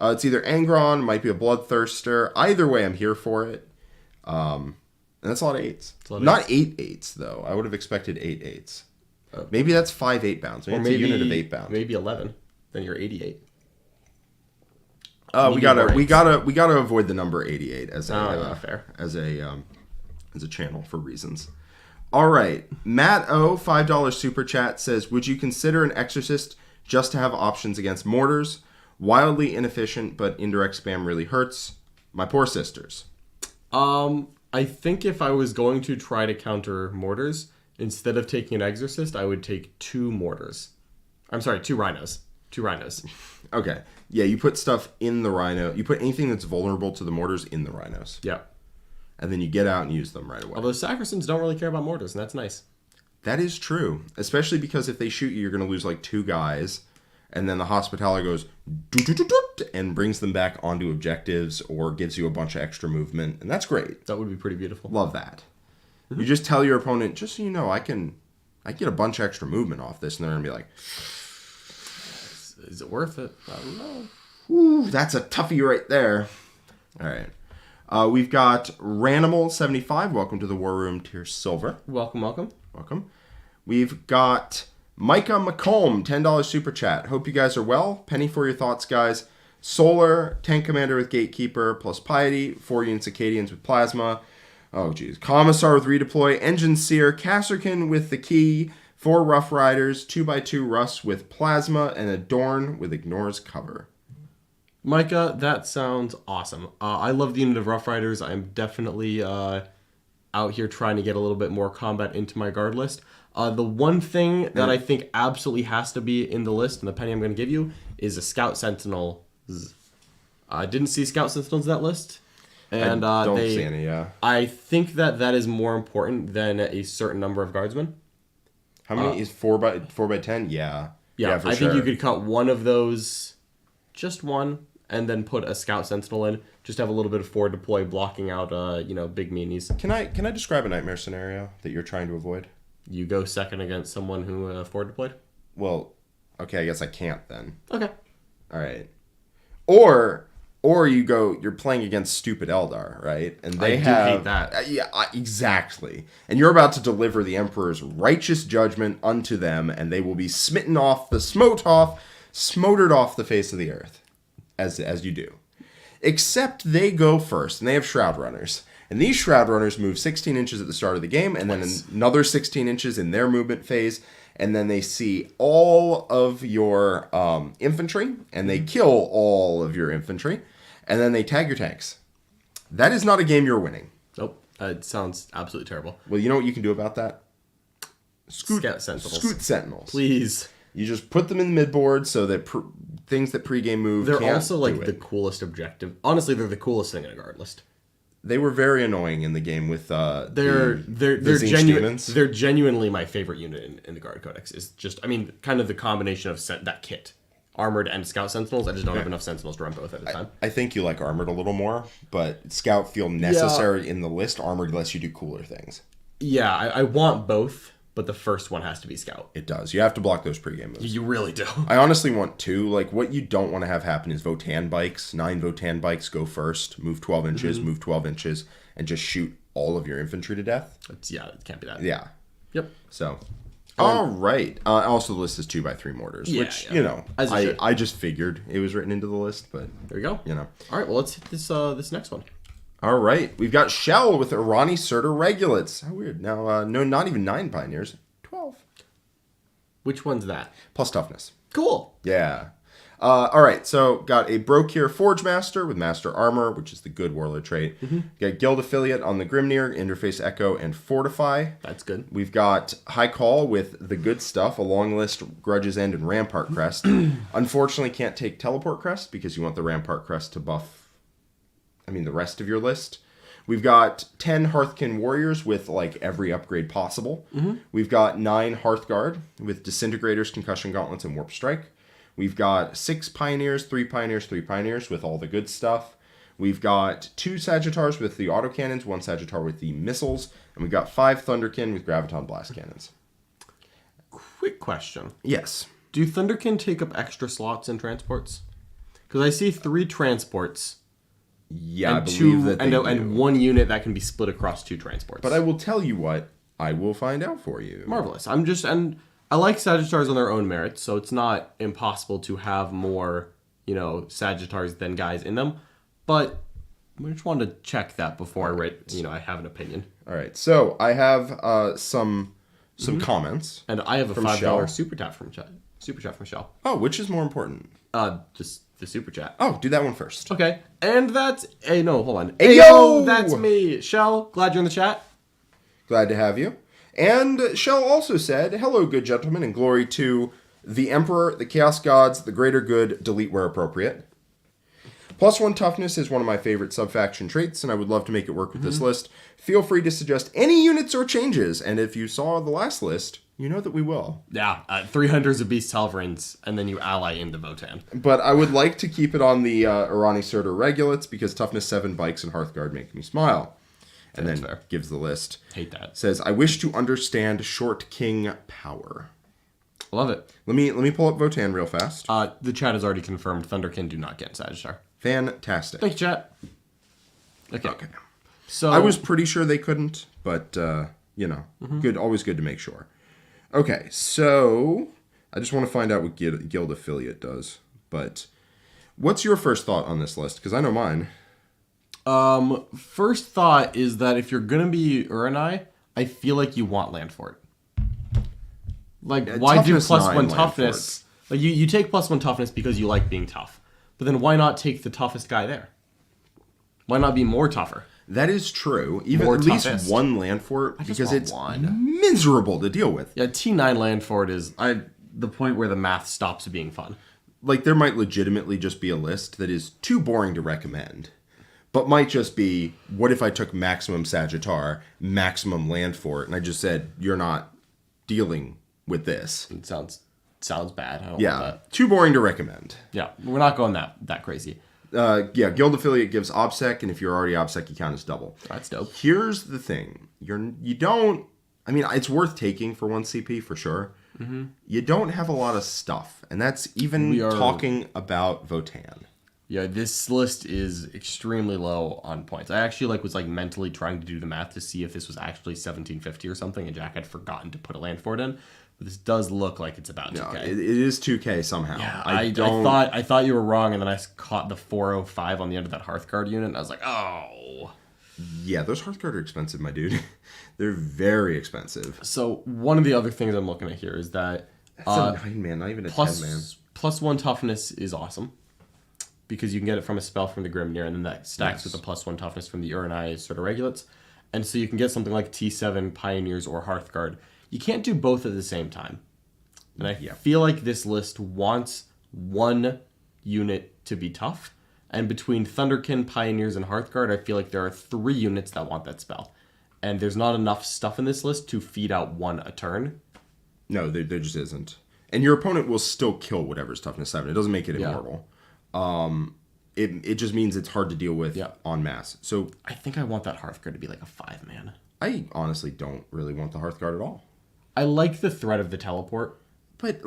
It's either Angron, might be a Bloodthirster. Either way, I'm here for it. And that's a lot of 8s. Not 8 8s, though. I would have expected 8 8s. Maybe that's 5 8-bounds. Maybe it's a unit of 8-bounds. Maybe 11. Then you're 88. We gotta avoid the number 88 as fair. as a channel for reasons. All right, Matt O, $5 super chat says, would you consider an Exorcist just to have options against mortars? Wildly inefficient, but indirect spam really hurts. My poor sisters. I think if I was going to try to counter mortars, instead of taking an Exorcist, I would take 2 mortars. I'm sorry, 2 Rhinos. 2 Rhinos. Okay. Yeah, you put stuff in the Rhino. You put anything that's vulnerable to the mortars in the Rhinos. Yeah. And then you get out and use them right away. Although Sacrosans don't really care about mortars, and that's nice. That is true. Especially because if they shoot you, you're going to lose like 2 guys. And then the Hospitaller goes and brings them back onto objectives or gives you a bunch of extra movement. And that's great. That would be pretty beautiful. Love that. You just tell your opponent, just so you know, I get a bunch of extra movement off this. And they're going to be like, is it worth it? I don't know. Ooh, that's a toughie right there. All right. We've got Ranimal75. Welcome to the War Room Tier Silver. Welcome. We've got Micah McComb, $10 super chat. Hope you guys are well. Penny for your thoughts, guys. Solar, Tank Commander with Gatekeeper plus Piety, 4 units Acadians with Plasma. Oh, geez. Commissar with Redeploy, Engine Seer, Kasserkin with the Key, 4 Rough Riders, 2x2 Russ with Plasma, and Adorn with Ignores Cover. Micah, that sounds awesome. I love the unit of Rough Riders. I'm definitely out here trying to get a little bit more combat into my guard list. The one thing that I think absolutely has to be in the list, and the penny I'm going to give you, is a Scout Sentinel. I didn't see Scout Sentinels in that list. And I don't see any, yeah. I think that is more important than a certain number of guardsmen. How many is 4x10? Yeah. Yeah, for I sure. think you could cut one of those, just one, and then put a Scout Sentinel in. Just have a little bit of forward deploy blocking out, big meanies. Can I describe a nightmare scenario that you're trying to avoid? You go second against someone who forward deployed? Well, okay, I guess I can't then. Okay. All right. Or you're playing against stupid Eldar, right? And they hate that. Exactly. And you're about to deliver the Emperor's righteous judgment unto them, and they will be smitten off smotered off the face of the earth, as you do. Except they go first, and they have Shroud Runners. And these Shroud Runners move 16 inches at the start of the game, and then another 16 inches in their movement phase, and then they see all of your infantry, and they kill all of your infantry, and then they tag your tanks. That is not a game you're winning. Nope. It sounds absolutely terrible. Well, you know what you can do about that? Scout Sentinels. Scoot Sentinels. Please. You just put them in the midboard so that things that pregame move They're can't also like do it. the coolest objective. Honestly, they're the coolest thing in a guard list. They were very annoying in the game with They're Zinch demons. They're genuinely my favorite unit in the Guard Codex. Is just, I mean, kind of the combination of that kit, armored and Scout Sentinels. I just don't have enough Sentinels to run both at a time. I think you like armored a little more, but Scout feel necessary in the list. Armored lets you do cooler things. Yeah, I want both, but the first one has to be Scout. It does. You have to block those pregame moves. You really do. I honestly want two. Like, what you don't want to have happen is Votann bikes. 9 Votann bikes go first, move 12 inches, move 12 inches, and just shoot all of your infantry to death. It can't be that. Yeah. Yep. So, all right. Also, the list is 2x3 mortars, which, I just figured it was written into the list, but... There we go. All right, well, let's hit this next one. All right. We've got Shell with Irani Surtur Regulates. How weird. Now, no, not even 9 Pioneers. 12. Which one's that? Plus toughness. Cool. Yeah. All right. So, got a Brokir Forge Master with Master Armor, which is the good warlord trait. Got Guild Affiliate on the Grimnir, Interface Echo, and Fortify. That's good. We've got High Call with the good stuff, a long list, Grudge's End, and Rampart Crest. Unfortunately, can't take Teleport Crest because you want the Rampart Crest to buff the rest of your list. We've got 10 Hearthkin Warriors with, like, every upgrade possible. We've got 9 Hearthguard with Disintegrators, Concussion Gauntlets, and Warp Strike. We've got 6 Pioneers, 3 Pioneers, 3 Pioneers with all the good stuff. We've got 2 Sagittars with the autocannons, 1 Sagittar with the missiles, and we've got 5 Thunderkin with Graviton Blast Cannons. Quick question. Yes. Do Thunderkin take up extra slots in transports? Because I see 3 transports. Yeah, and I believe that they do. And 1 unit that can be split across 2 transports. But I will tell you what, I will find out for you. Marvelous. And I like Sagittars on their own merits, so it's not impossible to have more, Sagittars than guys in them. But I just wanted to check that before I have an opinion. All right. So I have some comments. And I have a $5 Shell. super chat from Shell. Oh, which is more important? Just the super chat. Oh, do that one first. Okay. And that's no, hold on. Ayo! That's me. Shell, glad you're in the chat. Glad to have you. And Shell also said, hello, good gentlemen, and glory to the Emperor, the Chaos Gods, the greater good, delete where appropriate. +1 toughness is one of my favorite sub-faction traits, and I would love to make it work with this list. Feel free to suggest any units or changes, and if you saw the last list, you know that we will. Yeah, 300s of Beast Talvarins, and then you ally into Votann. But I would like to keep it on the Irani Surtur Regulates, because toughness 7 bikes and Hearthguard make me smile. And That's then fair. gives the list. Hate that. Says, I wish to understand Short King power. Love it. Let me pull up Votann real fast. The chat has already confirmed Thunderkin do not get Sagittar. Fantastic. Thank you, chat. Okay. So I was pretty sure they couldn't, but, good. Always good to make sure. Okay, so I just want to find out what Guild Affiliate does. But what's your first thought on this list? Because I know mine. First thought is that if you're gonna be Uranai, I feel like you want land fort. Like, why do +1 toughness? Like, you take +1 toughness because you like being tough. But then why not take the toughest guy there? Why not be more tougher? That is true. Even More at least toughest. 1 land fort, just because want it's one. miserable to deal with. Yeah, T9 land fort is the point where the math stops being fun. like there might legitimately just be a list that is too boring to recommend, but might just be, what if I took maximum Sagittar, maximum land fort, and I just said, you're not dealing with this. It sounds bad. I don't want that. Too boring to recommend. Yeah, we're not going that crazy. Guild affiliate gives OBSEC, and if you're already OBSEC, you count as double. That's dope. Here's the thing: you don't. I mean, it's worth taking for 1 CP for sure. Mm-hmm. You don't have a lot of stuff, and that's even talking about Votann. Yeah, this list is extremely low on points. I actually was mentally trying to do the math to see if this was actually 1750 or something, and Jack had forgotten to put a land fort in. But this does look like it's about 2K. No, it is 2K somehow. Yeah, I thought you were wrong, and then I caught the 405 on the end of that Hearthguard unit, and I was like, oh. Yeah, those Hearthguard are expensive, my dude. They're very expensive. So one of the other things I'm looking at here is that that's a 9-man, not even a 10-man. +1 toughness is awesome because you can get it from a spell from the Grimnir, and then that stacks with the +1 toughness from the Uranai sort of regulates. And so you can get something like T7, Pioneers, or Hearthguard. You can't do both at the same time. And I feel like this list wants one unit to be tough. And between Thunderkin, Pioneers, and Hearthguard, I feel like there are 3 units that want that spell. And there's not enough stuff in this list to feed out 1 a turn. No, there just isn't. And your opponent will still kill whatever's toughness 7. It doesn't make it immortal. It just means it's hard to deal with en masse. So I think I want that Hearthguard to be like a 5-man. I honestly don't really want the Hearthguard at all. I like the threat of the teleport. But,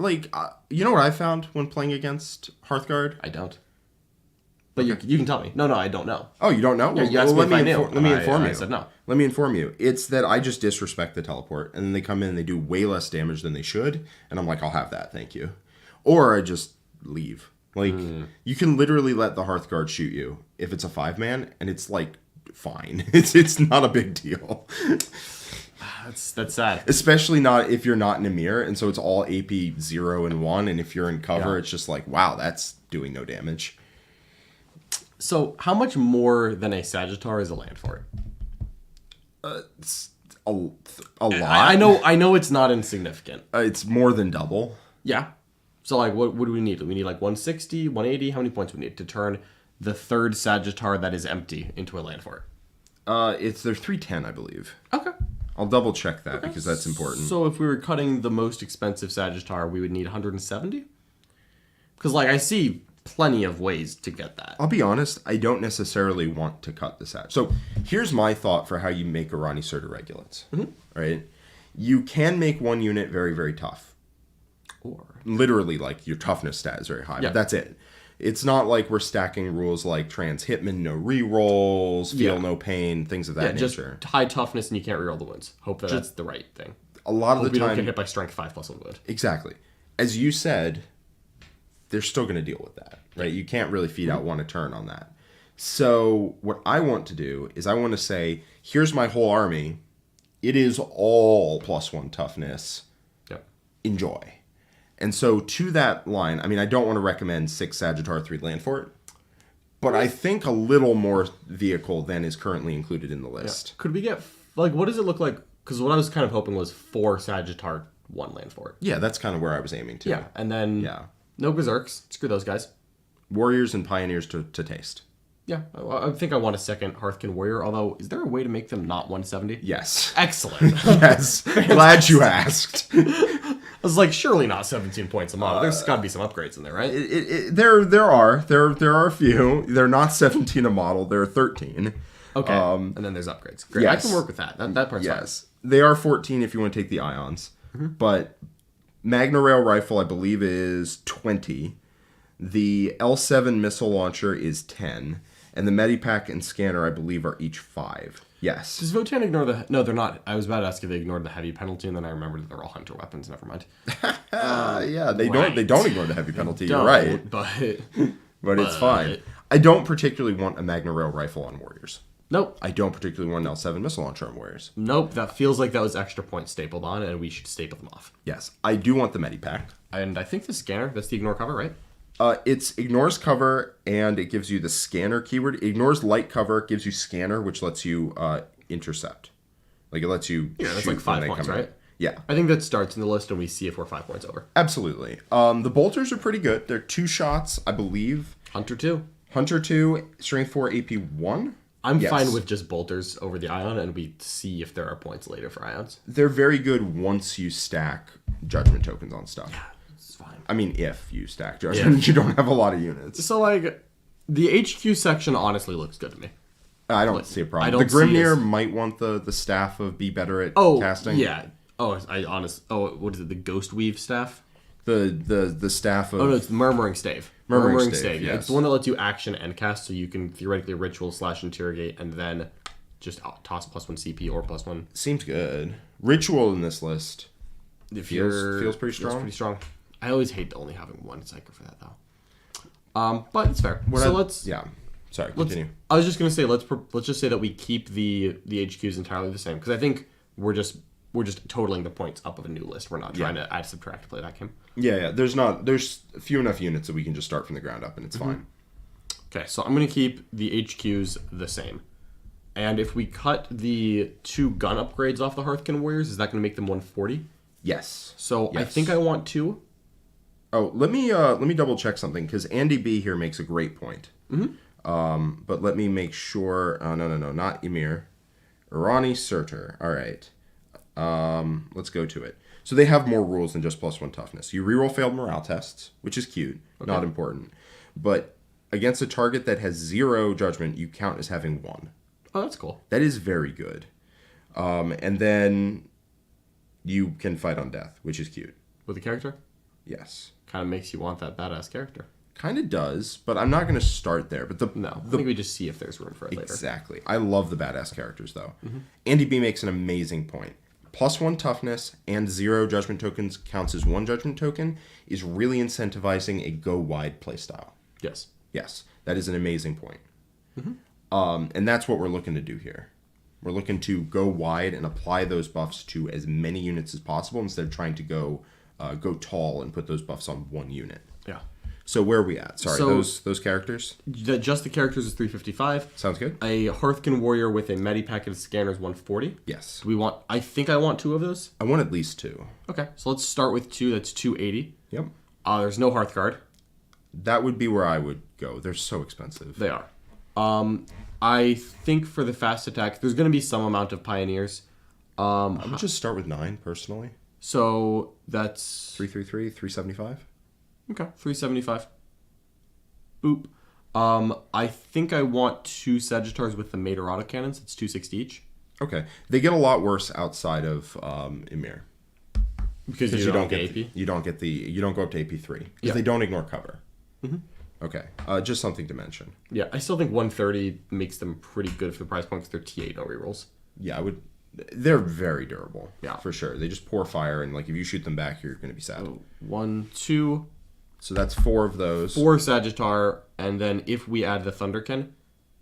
you know what I found when playing against Hearthguard? I don't. But you can tell me. No, I don't know. Oh, you don't know? Yeah, you asked me if I knew. Let me inform you. I said no. Let me inform you. It's that I just disrespect the teleport, and then they come in and they do way less damage than they should, and I'm like, I'll have that, thank you. Or I just leave. You can literally let the Hearthguard shoot you if it's a 5-man, and it's, fine. It's not a big deal. That's sad. Especially not if you're not in a mirror, and so it's all AP 0 and 1, and if you're in cover, it's just like, wow, that's doing no damage. So, how much more than a Sagittar is a land fort? It's a lot. I know it's not insignificant. It's more than double. Yeah. So, what do we need? Do we need 160, 180? How many points do we need to turn the 3rd Sagittar that is empty into a land fort? They're 310, I believe. Okay. I'll double check that because that's important. So, if we were cutting the most expensive Sagittar, we would need 170? Because, I see plenty of ways to get that. I'll be honest, I don't necessarily want to cut this out. So here's my thought for how you make a Rani Surta Regulates. Mm-hmm. Right? You can make one unit very, very tough. Or literally, your toughness stat is very high. Yeah. But that's it. It's not like we're stacking rules like Trans Hitman, no rerolls, Feel no pain, things of that nature. Just high toughness and you can't reroll the wounds. Hope that's the right thing. A lot of the time, you don't get hit by strength 5+1 wound. Exactly. As you said, they're still going to deal with that, right? You can't really feed out 1 a turn on that. So what I want to do is I want to say, here's my whole army. It is all +1 toughness. Yep. Enjoy. And so to that line, I mean, I don't want to recommend 6 Sagittar, 3 land fort, but I think a little more vehicle than is currently included in the list. Yeah. Could we get, what does it look like? Because what I was kind of hoping was 4 Sagittar, 1 land fort. Yeah, that's kind of where I was aiming to. Yeah, and then no Berserks. Screw those guys. Warriors and Pioneers to taste. Yeah, I think I want a second Hearthkin Warrior, although, is there a way to make them not 170? Yes. Excellent. Yes. Glad you asked. I was like, surely not 17 points a model. There's got to be some upgrades in there, right? There are a few. They're not 17 a model. They're 13. Okay. And then there's upgrades. Great. Yes. I can work with that. That part's fine. They are 14 if you want to take the ions. Mm-hmm. But Magna Rail Rifle, I believe, is 20. The L7 missile launcher is 10. And the Medipack and Scanner, I believe, are each 5. Yes. Does Votann ignore the... No, they're not. I was about to ask if they ignored the heavy penalty, and then I remembered that they're all hunter weapons. Never mind. Yeah, they don't ignore the heavy penalty. You're right. But it's fine. I don't particularly want a Magna Rail Rifle on Warriors. Nope. I don't particularly want an L7 missile launcher on Warriors. Nope. That feels like that was extra points stapled on, and we should staple them off. Yes. I do want the Medipack. And I think the Scanner, that's the ignore cover, right? It's ignores cover, and it gives you the Scanner keyword. It ignores light cover, gives you Scanner, which lets you intercept. It lets you that's 5 points, right? Yeah. I think that starts in the list and we see if we're 5 points over. Absolutely. The bolters are pretty good. They're 2 shots, I believe. Hunter 2. Hunter 2, Strength 4, AP 1. I'm Yes. fine with just bolters over the ion, and we see if there are points later for ions. They're very good once you stack judgment tokens on stuff. It's fine. I mean, if you stack judgment, you don't have a lot of units. So, like, the HQ section honestly looks good to me. I don't see a problem. I don't The see Grimnir as- might want the staff of be better at Oh, casting. yeah. Oh, what is it? The Ghost Weave staff? The staff of... Oh, no, it's the Murmuring Stave. Murmuring Stave, yeah. yes. It's the one that lets you action and cast, so you can theoretically ritual / interrogate and then just toss +1 CP or +1. Seems good. Ritual in this list If feels pretty strong. Feels pretty strong. I always hate only having one psyker for that, though. But it's fair. Let's... Yeah. Sorry, continue. I was just gonna say let's just say that we keep the HQs entirely the same because I think we're just totaling the points up of a new list. We're not trying to add subtract to play that game. Yeah. There's few enough units that we can just start from the ground up and it's fine. Okay, so I'm gonna keep the HQs the same, and if we cut the 2 gun upgrades off the Hearthkin Warriors, is that gonna make them 140? Yes. So I Yes. think I want 2. Oh, let me double check something because Andy B here makes a great point. But let me make sure. Oh, no, not Emir. Irani Surtur. All right. Let's go to it. So they have more rules than just +1 toughness. You reroll failed morale tests, which is cute, not important. But against a target that has 0 judgment, you count as having 1. Oh, that's cool. That is very good. And then you can fight on death, which is cute. With the character, Yes. kind of makes you want that badass character. Kind of does, but I'm not going to start there. But No, I think we just see if there's room for it later. Exactly. I love the badass characters, though. Andy B makes an amazing point. +1 toughness and 0 judgment tokens counts as 1 judgment token is really incentivizing a go wide playstyle. Yes. Yes, that is an amazing point. And that's what we're looking to do here. We're looking to go wide and apply those buffs to as many units as possible instead of trying to go tall and put those buffs on 1 unit. Yeah. So where are we at? Sorry, So- those characters? Just the characters is 355. Sounds good? A Hearthkin Warrior with a Medipack and scanner is 140. Yes. Do we want... I think I want 2 of those. I want at least 2. Okay, so let's start with 2. That's 280. Yep. There's no Hearthguard. That would be where I would go. They're so expensive. They are. I think for the fast attack, there's going to be some amount of Pioneers. I would just start with 9, personally. So that's... 333, 375. Okay, 375. Boop. I think I want 2 Sagittars with the Mater autocannons. It's 260 each. Okay. They get a lot worse outside of Emir. Because you don't get AP? You don't go up to AP3. Because Yeah. they don't ignore cover. Okay. Just something to mention. Yeah, I still think 130 makes them pretty good for the price point because they're T8 no rerolls. Yeah, they're very durable. Yeah. For sure. They just pour fire and like if you shoot them back, you're going to be sad. 1, 2, So that's 4 of those. 4 Sagittar, and then if we add the Thunderkin,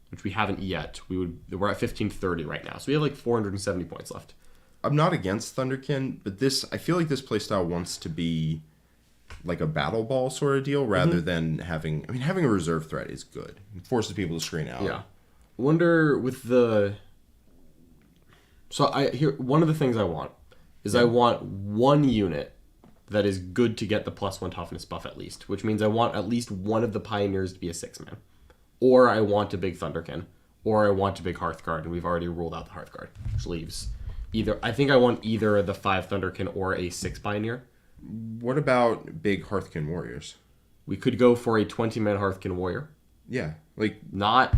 which we haven't yet, we're at 1530 right now. So we have like 470 points left. I'm not against Thunderkin, but I feel like this playstyle wants to be like a battle ball sort of deal rather than having a reserve threat is good. It forces people to screen out. Yeah. Wonder with the... So one of the things I want is I want 1 unit that is good to get the +1 toughness buff at least, which means I want at least one of the Pioneers to be a 6-man. Or I want a big Thunderkin. Or I want a big Hearthguard, and we've already ruled out the Hearthguard, which leaves I think I want either the 5 Thunderkin or a 6 Pioneer. What about big Hearthkin warriors? We could go for a 20-man Hearthkin Warrior. Yeah, like Not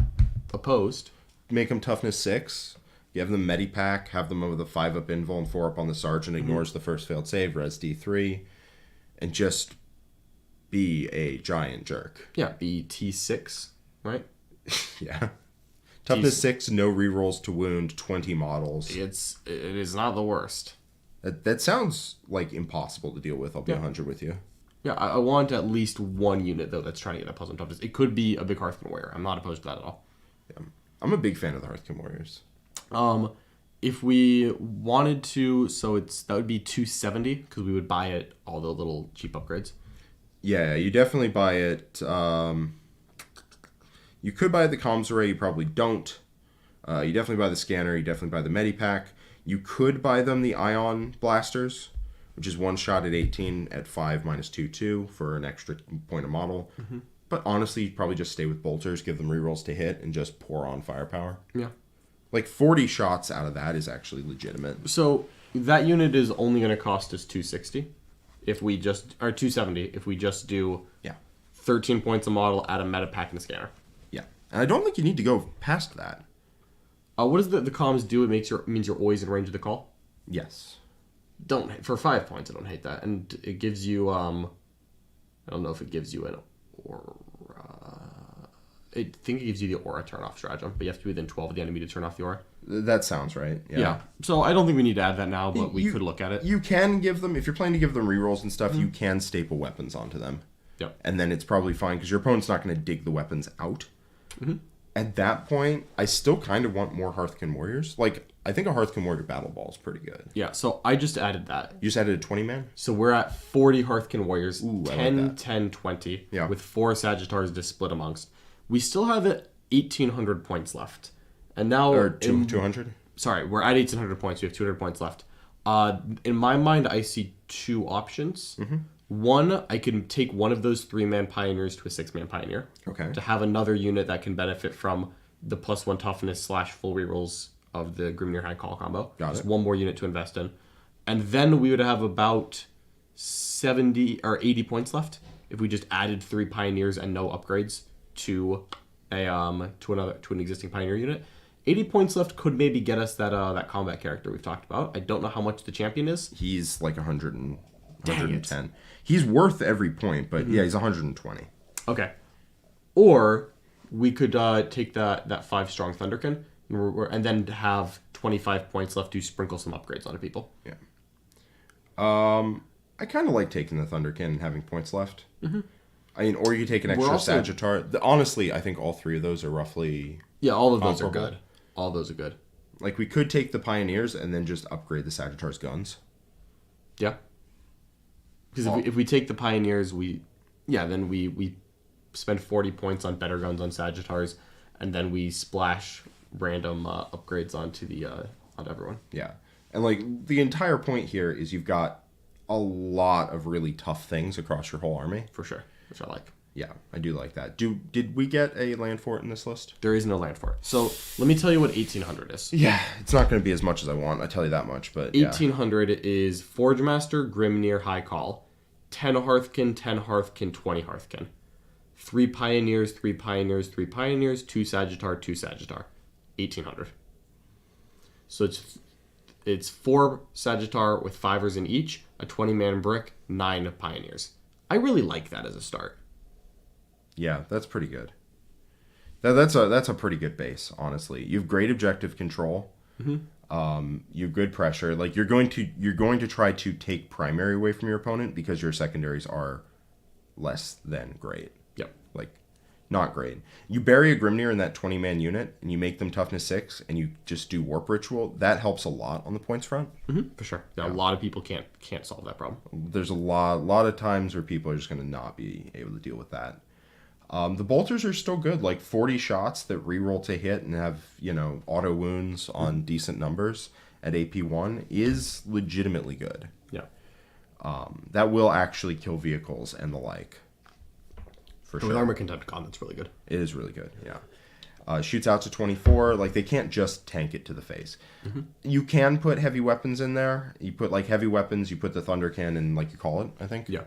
opposed. make them toughness 6. You have them Medipack, have them with a 5-up invul and 4-up on the Sergeant, ignores the first failed save, res D3, and just be a giant jerk. Yeah, be T6, right? Yeah. Toughness 6, no rerolls to wound, 20 models. It is not the worst. That sounds like impossible to deal with, I'll be 100 with you. Yeah, I want at least 1 unit, though, that's trying to get that +1 toughness. It could be a big Hearthkin Warrior. I'm not opposed to that at all. Yeah. I'm a big fan of the Hearthkin Warriors. If we wanted to, that would be 270, because we would buy it all the little cheap upgrades. Yeah, you definitely buy it. You could buy the comms array, you probably don't. You definitely buy the scanner, you definitely buy the Medipack. You could buy them the Ion Blasters, which is one shot at 18 at 5 minus 2/2 for an extra point of model. But honestly, you'd probably just stay with bolters, give them rerolls to hit, and just pour on firepower. Yeah. Like 40 shots out of that is actually legitimate. So that unit is only going to cost us 260 if we just, or 270 if we just do 13 points a model at a meta pack and a scanner. Yeah. And I don't think you need to go past that. What does the comms do? It means you're always in range of the call. Yes. For 5 points, I don't hate that, and it gives you I don't know if it gives you an aura. I think it gives you the aura turn off stratagem, but you have to be within 12 of the enemy to turn off the aura. That sounds right. Yeah. So I don't think we need to add that now, but we could look at it. You can give them, if you're planning to give them rerolls and stuff, you can staple weapons onto them. Yep. And then it's probably fine because your opponent's not going to dig the weapons out. At that point, I still kind of want more Hearthkin Warriors. Like, I think a Hearthkin Warrior Battle Ball is pretty good. Yeah, so I just added that. You just added a 20-man? So we're at 40 Hearthkin Warriors, Ooh, I 10, like that. 10, 20, Yeah. with 4 Sagittars to split amongst. We still have 1,800 points left. And now... Or 200? Sorry, we're at 1,800 points. We have 200 points left. In my mind, I see 2 options. One, I can take one of those 3-man Pioneers to a 6-man Pioneer. Okay. To have another unit that can benefit from the +1 toughness / full rerolls of the Grimnir High Call combo. Got Just it. one more unit to invest in. And then we would have about 70 or 80 points left if we just added 3 Pioneers and no upgrades to an existing Pioneer unit. 80 points left could maybe get us that combat character we've talked about. I don't know how much the champion is. He's like 110. Dang it. He's worth every point, but yeah, he's 120. Okay. Or we could take that 5 strong Thunderkin and then have 25 points left to sprinkle some upgrades onto people. Yeah. I kind of like taking the Thunderkin and having points left. I mean, or you could take an extra also- Sagittar. Honestly, I think all 3 of those are roughly... Yeah, all of those are Comparable. good. All those are good. Like, we could take the Pioneers and then just upgrade the Sagittar's guns. Yeah. Because if we take the Pioneers, then we spend 40 points on better guns on Sagittars, and then we splash random upgrades onto everyone. Yeah. And, like, the entire point here is you've got a lot of really tough things across your whole army. For sure, which I like. Yeah, I do like that. Did we get a land fort in this list? There is no land for it. So let me tell you what 1,800 is. Yeah, it's not going to be as much as I want. I tell you that much. But yeah. 1,800 is Forge Master, Grimnir, High Call, 10 Hearthkin, 10 Hearthkin, 20 Hearthkin, 3 Pioneers, 3 Pioneers, 3 Pioneers, 2 Sagittar, 2 Sagittar, 1,800. So it's 4 Sagittar with 5ers in each, a 20-man brick, 9 Pioneers. I really like that as a start. Yeah, that's pretty good. That's a pretty good base, honestly. You have great objective control. You have good pressure. Like you're going to try to take primary away from your opponent because your secondaries are less than great. Yep. Like not great. You bury a Grimnir in that 20-man unit and you make them toughness 6 and you just do warp ritual. That helps a lot on the points front. For sure. Yeah, a lot of people can't solve that problem. There's a lot of times where people are just going to not be able to deal with that. The bolters are still good, like 40 shots that reroll to hit and have, auto wounds on decent numbers at AP1 is legitimately good. Yeah. That will actually kill vehicles and the like. For With sure. Armor Contempt Con, that's really good. It is really good, yeah. Shoots out to 24. Like, they can't just tank it to the face. You can put heavy weapons in there. You put, heavy weapons, you put the Thundercan and, you call it, I think. Yeah.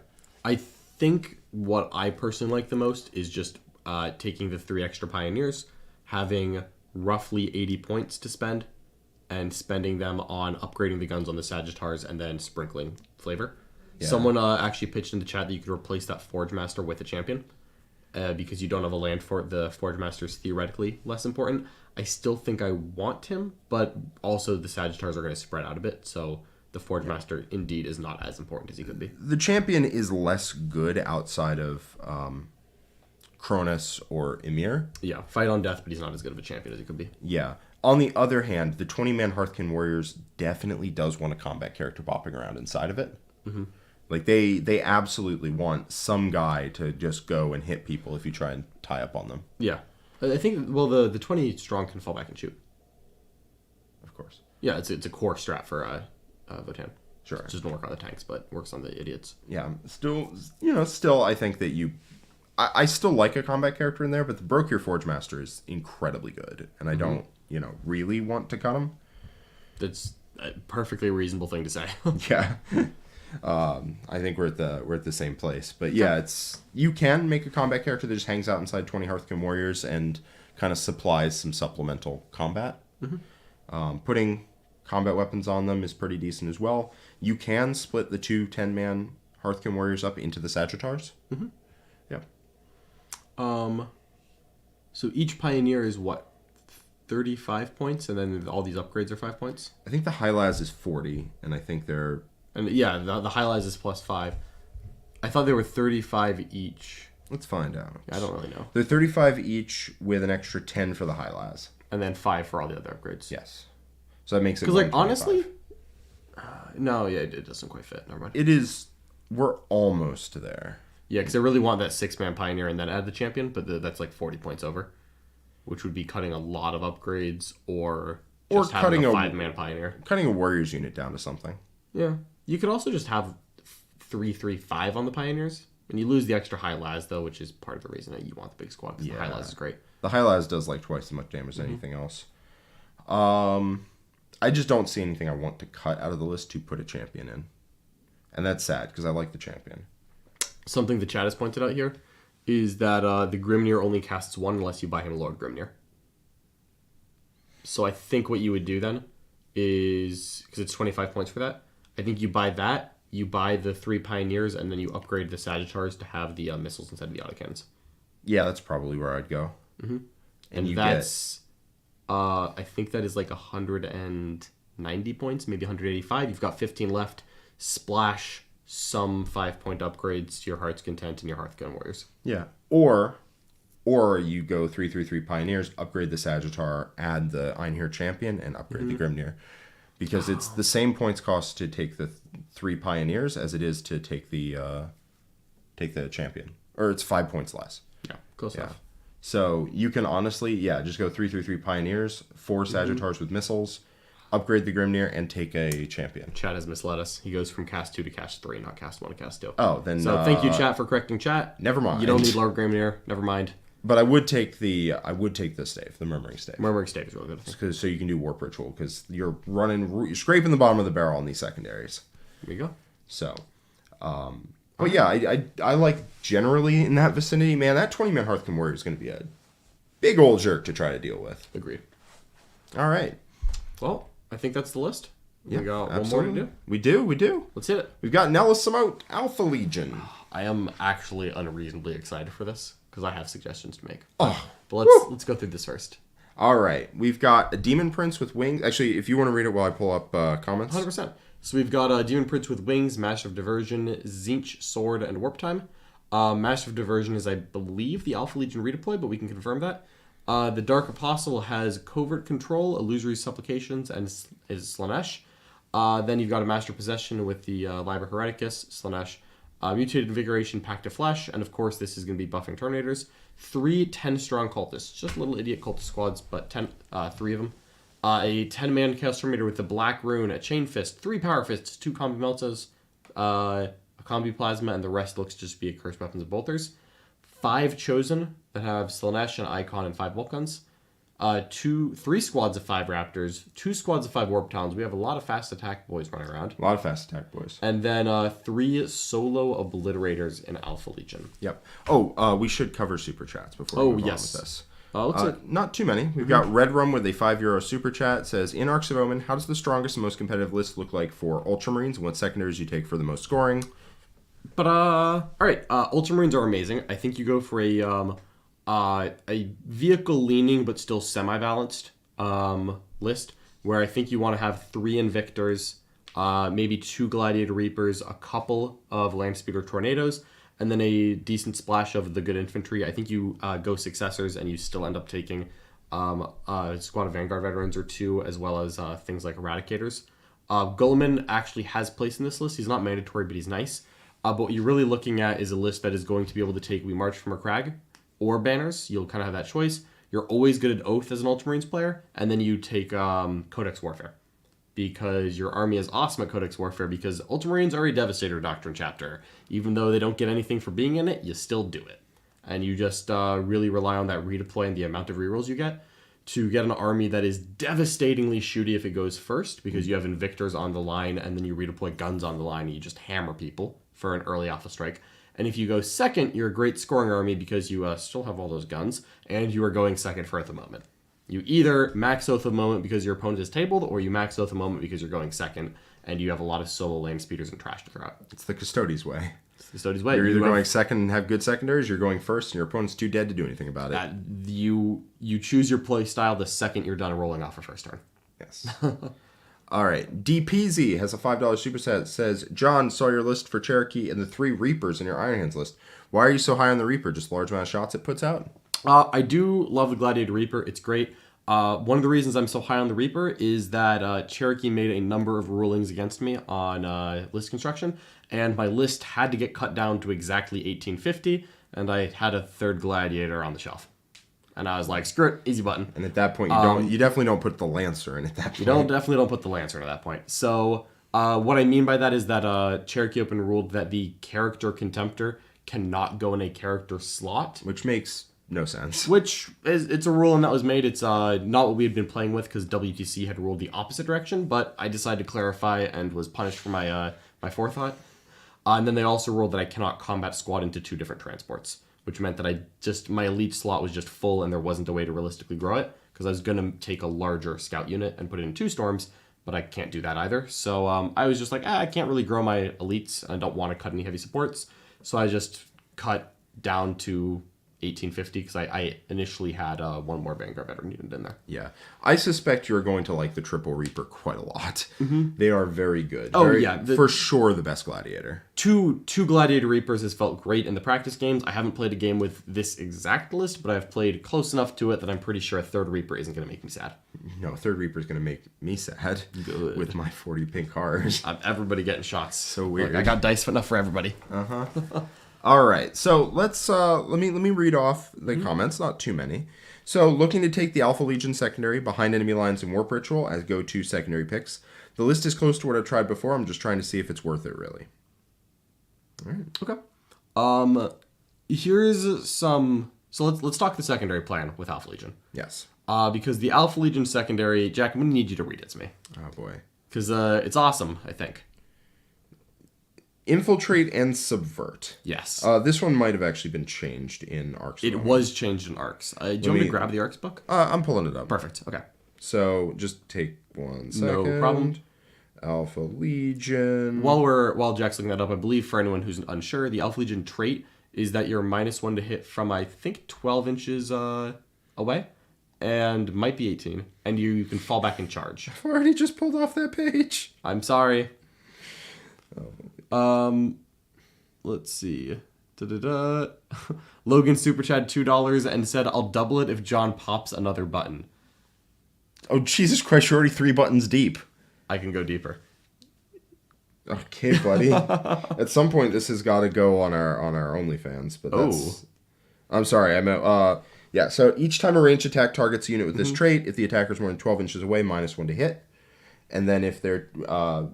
I think what I personally like the most is just taking the 3 extra Pioneers, having roughly 80 points to spend, and spending them on upgrading the guns on the Sagittars and then sprinkling flavor. Yeah. Someone actually pitched in the chat that you could replace that Forge Master with a champion. Because you don't have a land for it, the Forge Master is theoretically less important. I still think I want him, but also the Sagittars are going to spread out a bit, so the Forge Master indeed is not as important as he could be. The champion is less good outside of Cronus or Emir. Yeah, fight on death, but he's not as good of a champion as he could be. Yeah. On the other hand, the 20-man Hearthkin Warriors definitely does want a combat character bopping around inside of it. Like, they absolutely want some guy to just go and hit people if you try and tie up on them. Yeah. I think, the 20 strong can fall back and shoot. Of course. Yeah, it's a core strat for Votann. Sure. It doesn't work on the tanks, but works on the idiots. Yeah, still I think that I still like a combat character in there, but the Brokir Forge Master is incredibly good, and I don't, really want to cut him. That's a perfectly reasonable thing to say. Yeah. I think we're at the same place. But yeah, you can make a combat character that just hangs out inside 20 Hearthstone Warriors and kind of supplies some supplemental combat. Putting combat weapons on them is pretty decent as well. You can split the 2 10-man Hearthstone Warriors up into the Sagittars. Yeah. So each Pioneer is what? 35 points, and then all these upgrades are 5 points? I think the High Las is 40, and I think they're... And yeah, the High Las is +5. I thought they were 35 each. Let's find out. I don't really know. They're 35 each with an extra 10 for the High Las. And then 5 for all the other upgrades. Yes. So that makes it... Because, like, honestly... no, yeah, it doesn't quite fit. Never mind. It is... We're almost there. Yeah, because I really want that 6-man Pioneer and then add the Champion, but that's like 40 points over. Which would be cutting a lot of upgrades or just having a 5-man Pioneer. Cutting a Warriors unit down to something. Yeah. You could also just have 3-3-5 on the Pioneers. And you lose the extra High Las, though, which is part of the reason that you want the big squad, because the High Las is great. The High Las does like twice as much damage as anything else. I just don't see anything I want to cut out of the list to put a champion in. And that's sad, because I like the champion. Something the chat has pointed out here is that the Grimnir only casts 1 unless you buy him Lord Grimnir. So I think what you would do then is, because it's 25 points for that, I think you buy that, you buy the 3 Pioneers, and then you upgrade the Sagittars to have the missiles instead of the autocannons. Yeah, that's probably where I'd go. And that's, I think that is like 190 points, maybe 185. You've got 15 left. Splash some 5-point upgrades to your Heart's Content and your Hearthstone Warriors. Yeah. Or you go 3-3-3 Pioneers, upgrade the Sagittar, add the Einherjar Champion, and upgrade the Grimnir. Because it's the same points cost to take the 3 Pioneers as it is to take the Champion. Or it's 5 points less. Yeah, close enough. So you can honestly, just go 3-3-3 Pioneers, 4 Sagittars with missiles, upgrade the Grimnir, and take a Champion. Chat has misled us. He goes from cast 2 to cast 3, not cast 1 to cast 2. Oh, then... So thank you, chat, for correcting chat. Never mind. You don't need Lord Grimnir. Never mind. But I would take the stave, the Murmuring Stave. Murmuring Stave is really good. So you can do Warp Ritual, because you're scraping the bottom of the barrel on these secondaries. There you go. So, but yeah, I like generally in that vicinity, man, that 20-man Hearthstone Warrior is going to be a big old jerk to try to deal with. Agreed. All right. Well, I think that's the list. Yeah, we got absolutely. one more to do. We do. Let's hit it. We've got Nella Samoht, Alpha Legion. I am actually unreasonably excited for this because I have suggestions to make. Oh, but let's go through this first. All right. We've got a Demon Prince with wings. Actually, if you want to read it while I pull up comments. 100%. So we've got a Demon Prince with wings, Master of Diversion, Zinch, Sword, and Warp Time. Master of Diversion is, I believe, the Alpha Legion redeploy, but we can confirm that. The Dark Apostle has Covert Control, Illusory Supplications, and is Slanesh. Then you've got a Master Possession with the Liber Hereticus, Slanesh, Mutated Invigoration, Pact of Flesh, and of course this is going to be buffing Terminators. 3 10-strong cultists, just little idiot cultist squads, but 3 of them. A 10-man Chaos Terminator with the Black Rune, a Chain Fist, 3 Power Fists, 2 Combi Meltas, a Combi Plasma, and the rest looks to just be a Cursed Weapons and Bolters. 5 Chosen that have Slanesh, an Icon, and 5 Bolt Guns. 3 squads of 5 Raptors, 2 squads of 5 Warp Talons. We have a lot of fast attack boys running around. A lot of fast attack boys. And then 3 solo Obliterators in Alpha Legion. Yep. Oh, we should cover super chats before we move on with this. Not too many. We've got Red Rum with a €5 super chat. Says, in Arcs of Omen, how does the strongest and most competitive list look like for Ultramarines, and what secondaries you take for the most scoring? But all right, Ultramarines are amazing. I think you go for a vehicle leaning but still semi-balanced list, where I think you want to have 3 Invictors, maybe 2 Gladiator Reapers, a couple of Landspeeder Tornadoes, and then a decent splash of the good infantry. I think you go Successors, and you still end up taking a squad of Vanguard Veterans or 2, as well as things like Eradicators. Guilliman actually has place in this list. He's not mandatory, but he's nice. But what you're really looking at is a list that is going to be able to take We March from a Crag or Banners. You'll kind of have that choice. You're always good at Oath as an Ultramarines player, and then you take Codex Warfare. because your army is awesome at Codex Warfare because Ultramarines are a Devastator Doctrine chapter. Even though they don't get anything for being in it, you still do it. And you just really rely on that redeploy and the amount of rerolls you get to get an army that is devastatingly shooty if it goes first, because you have Invictors on the line and then you redeploy guns on the line and you just hammer people for an early alpha strike. And if you go second, you're a great scoring army because you still have all those guns and you are going second for at the moment. You either max out the moment because your opponent is tabled, or you max out the moment because you're going second, and you have a lot of solo land speeders and trash to throw out. It's the Custodes way. It's the Custodes way. You're either going second and have good secondaries, you're going first, and your opponent's too dead to do anything about it. You choose your play style the second you're done rolling off a first turn. Yes. All right. DPZ has a $5 superset. Says, John, saw your list for Cherokee and the 3 Reapers in your Iron Hands list. Why are you so high on the Reaper? Just large amount of shots it puts out? I do love the Gladiator Reaper. It's great. One of the reasons I'm so high on the Reaper is that Cherokee made a number of rulings against me on list construction, and my list had to get cut down to exactly 1850, and I had a 3rd Gladiator on the shelf. And I was like, screw it, easy button. And at that point, you definitely don't put the Lancer in at that point. You definitely don't put the Lancer in at that point. So what I mean by that is that Cherokee Open ruled that the character Contemptor cannot go in a character slot. Which makes no sense. Which it's a ruling that was made. It's not what we had been playing with because WTC had ruled the opposite direction. But I decided to clarify and was punished for my forethought. And then they also ruled that I cannot combat squad into 2 different transports, which meant that my elite slot was just full and there wasn't a way to realistically grow it because I was going to take a larger scout unit and put it in 2 storms, but I can't do that either. So I was just like, I can't really grow my elites and I don't want to cut any heavy supports. So I just cut down to 1850 because I initially had 1 more Vanguard veteran unit in there. Yeah. I suspect you're going to like the Triple Reaper quite a lot. Mm-hmm. They are very good. Oh, yeah. For sure the best Gladiator. Two Gladiator Reapers has felt great in the practice games. I haven't played a game with this exact list, but I've played close enough to it that I'm pretty sure a 3rd Reaper isn't going to make me sad. No, 3rd Reaper is going to make me sad. Good. With my 40 pink cars. Everybody getting shots. So weird. Look, I got dice enough for everybody. Uh-huh. All right, so let's let me read off the comments. Not too many. So, looking to take the Alpha Legion secondary behind enemy lines in Warp Ritual as go-to secondary picks. The list is close to what I've tried before. I'm just trying to see if it's worth it, really. All right. Okay. Here's some. So let's talk the secondary plan with Alpha Legion. Yes. Because the Alpha Legion secondary, Jack, I'm gonna need you to read it to me. Oh boy. Because it's awesome, I think. Infiltrate and Subvert. Yes. This one might have actually been changed in Arcs. It was changed in Arcs. Do you want me to grab the Arcs book? I'm pulling it up. Perfect. Okay. So just take 1 second. No problem. Alpha Legion. While Jack's looking that up, I believe for anyone who's unsure, the Alpha Legion trait is that you're -1 to hit from I think 12 inches away, and might be 18, and you can fall back and charge. I've already just pulled off that page. I'm sorry. Let's see. Logan super chat $2 and said, I'll double it if John pops another button. Oh, Jesus Christ, you're already 3 buttons deep. I can go deeper. Okay, buddy. At some point, this has got to go on our OnlyFans, but that's... I'm sorry, I meant... yeah, so each time a ranged attack targets a unit with this trait, if the attacker is more than 12 inches away, -1 to hit. And then if their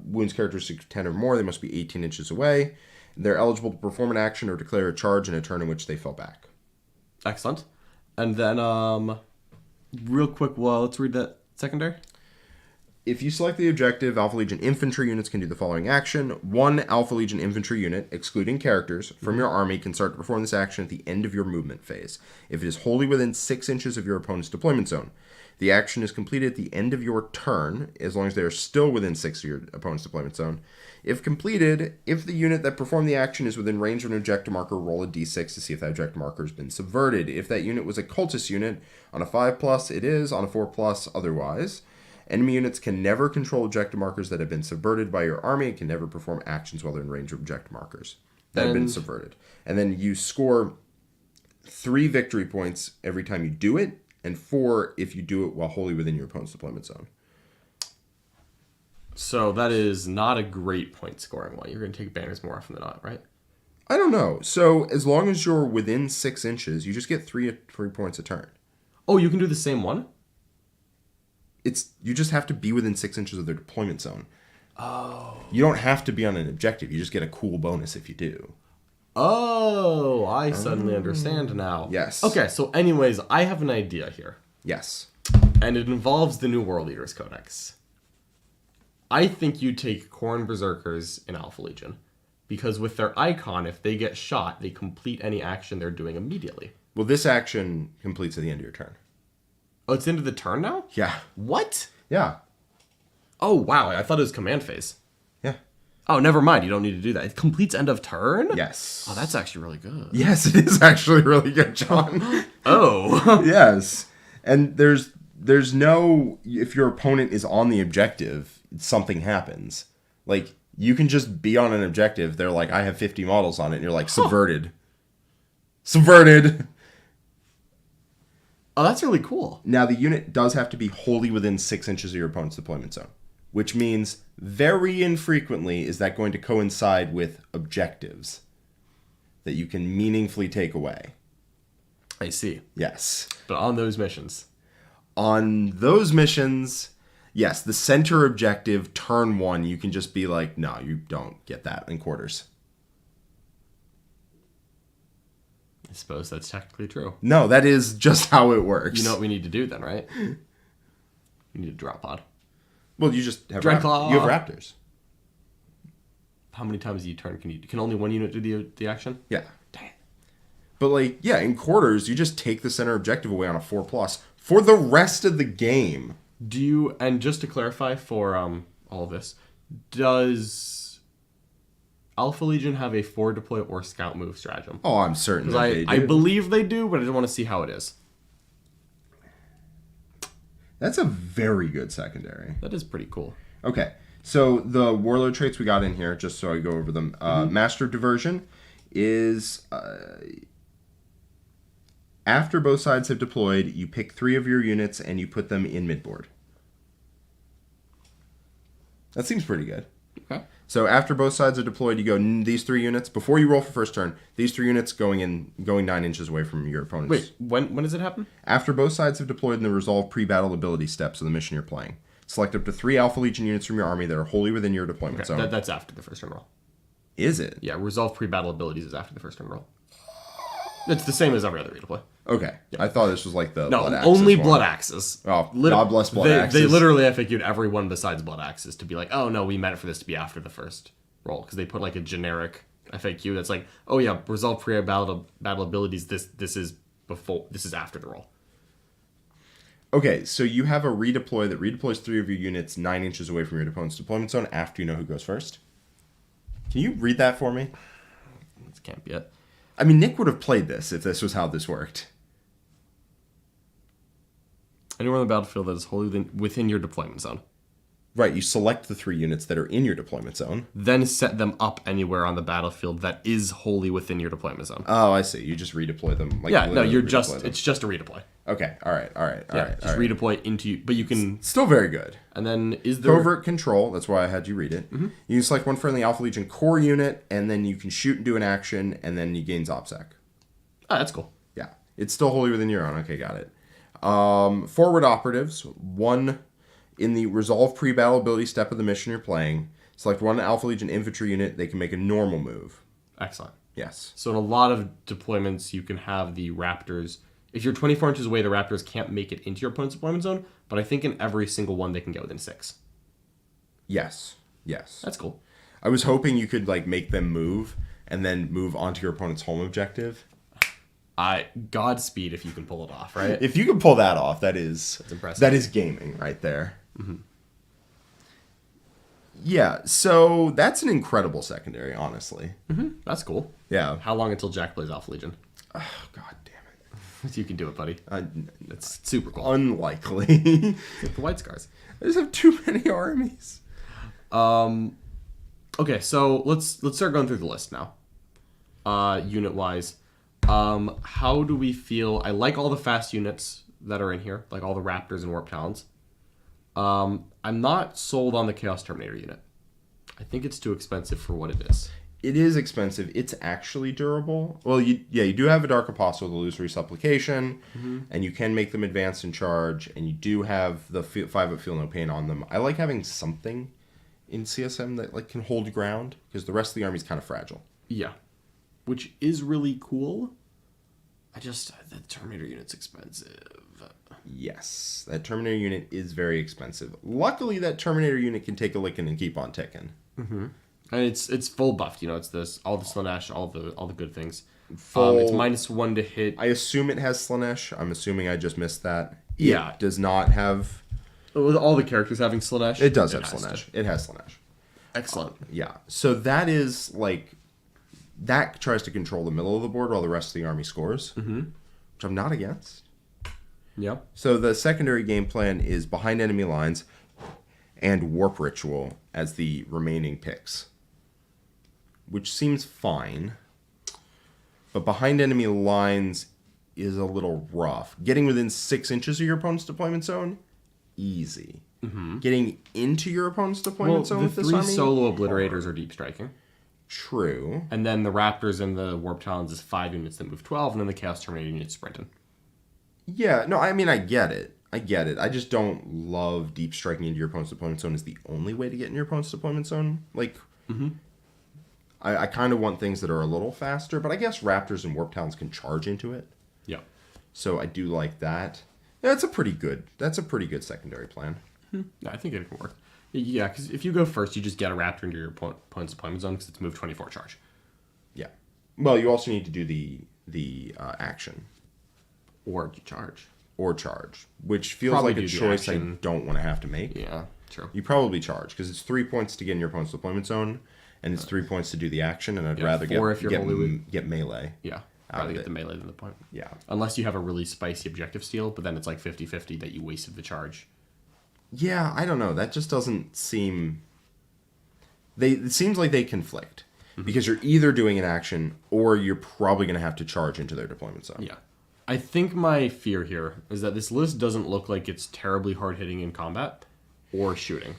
wounds characteristic 10 or more, they must be 18 inches away. They're eligible to perform an action or declare a charge in a turn in which they fell back. Excellent. And then, real quick, let's read that secondary. If you select the objective, Alpha Legion infantry units can do the following action. 1 Alpha Legion infantry unit, excluding characters, from your army can start to perform this action at the end of your movement phase, if it is wholly within 6 inches of your opponent's deployment zone. The action is completed at the end of your turn, as long as they are still within 6 of your opponent's deployment zone. If completed, if the unit that performed the action is within range of an objective marker, roll a d6 to see if that objective marker has been subverted. If that unit was a cultist unit, on a 5+, it is, on a 4+, otherwise. Enemy units can never control objective markers that have been subverted by your army and can never perform actions while they're in range of objective markers that have been subverted. And then you score 3 victory points every time you do it, and 4 if you do it while wholly within your opponent's deployment zone. So that is not a great point scoring one. You're going to take banners more often than not, right? I don't know. So as long as you're within 6 inches, you just get 3 points a turn. Oh, you can do the same one? you just have to be within 6 inches of their deployment zone. Oh. You don't have to be on an objective. You just get a cool bonus if you do. Oh, I suddenly understand now. Yes. Okay, so anyways, I have an idea here. Yes. And it involves the new World Leaders Codex. I think you take Khorne Berserkers in Alpha Legion. Because with their icon, if they get shot, they complete any action they're doing immediately. Well, this action completes at the end of your turn. Oh, it's into the turn now? Yeah. What? Yeah. Oh, wow. I thought it was command phase. Yeah. Oh, never mind. You don't need to do that. It completes end of turn? Yes. Oh, that's actually really good. Yes, it is actually really good, John. Oh. Yes. And there's no, if your opponent is on the objective, something happens. Like, you can just be on an objective. They're like, I have 50 models on it. And you're like, subverted. Subverted. Oh, that's really cool. Now, the unit does have to be wholly within 6 inches of your opponent's deployment zone, which means very infrequently is that going to coincide with objectives that you can meaningfully take away. I see. Yes. But on those missions. On those missions, yes, the center objective, turn 1, you can just be like, no, you don't get that in quarters. I suppose that's technically true. No, that is just how it works. You know what we need to do then, right? We need a drop pod. Well, you just have Dreadclaw. You have raptors. How many times a turn can only one unit do the action? Yeah. Dang it. But like, yeah, in quarters, you just take the center objective away on a 4+ for the rest of the game. Do you, and just to clarify for all of this, does Alpha Legion have a forward deploy or scout move stratagem? Oh, I'm certain that they do. I believe they do, but I just want to see how it is. That's a very good secondary. That is pretty cool. Okay, so the warlord traits we got in here, just so I go over them. Master of Diversion is... after both sides have deployed, you pick 3 of your units and you put them in midboard. That seems pretty good. Okay. So after both sides are deployed, you go, these 3 units, before you roll for first turn, these 3 units going 9 inches away from your opponent's. Wait, when does it happen? After both sides have deployed in the resolve pre-battle ability steps of the mission you're playing. Select up to 3 Alpha Legion units from your army that are wholly within your deployment zone. That's after the first turn roll. Is it? Yeah, resolve pre-battle abilities is after the first turn roll. It's the same as every other redeploy. Okay. Yeah. I thought this was like the No, Blood Axis only one. Blood Axes. Oh, God bless Blood Axes. They literally FAQ'd everyone besides Blood Axes to be like, oh no, we meant for this to be after the first roll. Because they put like a generic FAQ that's like, oh yeah, resolve pre-battle abilities, this is after the roll. Okay, so you have a redeploy that redeploys 3 of your units 9 inches away from your opponent's deployment zone after you know who goes first. Can you read that for me? This can't be it. I mean, Nick would have played this if this was how this worked. Anywhere on the battlefield that is wholly within your deployment zone. Right, you select the 3 units that are in your deployment zone. Then set them up anywhere on the battlefield that is wholly within your deployment zone. Oh, I see. You just redeploy them. Like, Yeah, no, redeploy them. It's just a redeploy. Okay, all right. Just redeploy into, but you can, Still very good. and then is there... Covert control, that's why I had you read it. Mm-hmm. You can select one friendly Alpha Legion core unit, and then you can shoot and do an action, and then you gain OPSEC. Oh, that's cool. Yeah, it's still wholly within your own. Okay, got it. Forward operatives, 1 in the resolve pre-battle ability step of the mission you're playing. Select 1 Alpha Legion infantry unit. They can make a normal move. Excellent. Yes. So in a lot of deployments, you can have the Raptors... If you're 24 inches away, the Raptors can't make it into your opponent's deployment zone, but I think in every single one, they can get within 6. Yes. That's cool. I was hoping you could like make them move and then move onto your opponent's home objective. Godspeed if you can pull it off, right? If you can pull that off, that's impressive. That is gaming right there. Mm-hmm. Yeah, so that's an incredible secondary, honestly. Mm-hmm. That's cool. Yeah. How long until Jack plays Alpha Legion? Oh, God damn it. You can do it, buddy. It's super cool. Unlikely. It's like the White Scars. I just have too many armies. Okay, so let's start going through the list now. Unit wise. How do we feel? I like all the fast units that are in here, like all the Raptors and Warp Talons. I'm not sold on the Chaos Terminator unit. I think it's too expensive for what it is. It is expensive. It's actually durable. Well, you do have a Dark Apostle, the Illusory Supplication, and you can make them advanced in charge, and you do have the 5-up Feel No Pain on them. I like having something in CSM that like can hold ground, because the rest of the army is kind of fragile. Yeah. Which is really cool. The Terminator unit's expensive. Yes, that Terminator unit is very expensive. Luckily, that Terminator unit can take a licking and keep on ticking. Mm-hmm. And it's full buffed, it's this all the Slanesh, all the good things. Full, it's -1 to hit. I assume it has Slanesh. I'm assuming I just missed that. Yeah. It does not have... With all the characters having Slanesh? It does have Slanesh. It has Slanesh. Excellent. Yeah. So that is like... That tries to control the middle of the board while the rest of the army scores. Mm-hmm. Which I'm not against. Yeah. So the secondary game plan is Behind Enemy Lines and Warp Ritual as the remaining picks. Which seems fine. But Behind Enemy Lines is a little rough. Getting within 6 inches of your opponent's deployment zone, easy. Mm-hmm. Getting into your opponent's deployment zone with this army... the 3 solo obliterators are deep striking. True. And then the Raptors and the Warp Talons is 5 units that move 12, and then the Chaos Terminator units sprinting. Yeah, no, I mean, I get it. I just don't love deep striking into your opponent's deployment zone is the only way to get in your opponent's deployment zone. Like... Mm-hmm. I kind of want things that are a little faster, but I guess Raptors and Warp Talons can charge into it. Yeah. So I do like that. That's a pretty good secondary plan. Yeah, I think it can work. Yeah, because if you go first, you just get a Raptor into your opponent's deployment zone because it's move 24 charge. Yeah. Well, you also need to do the action. Or you charge. Or charge, which feels Probably like a choice I don't want to have to make. Yeah, true. You probably charge, because it's 3 points to get in your opponent's deployment zone, and it's 3 points to do the action, and I'd rather get melee. Yeah, rather get the melee than the point. Yeah. Unless you have a really spicy objective steal, but then it's like 50-50 that you wasted the charge. Yeah, I don't know. That just doesn't seem... It seems like they conflict. Mm-hmm. Because you're either doing an action, or you're probably going to have to charge into their deployment zone. Yeah. I think my fear here is that this list doesn't look like it's terribly hard-hitting in combat or shooting.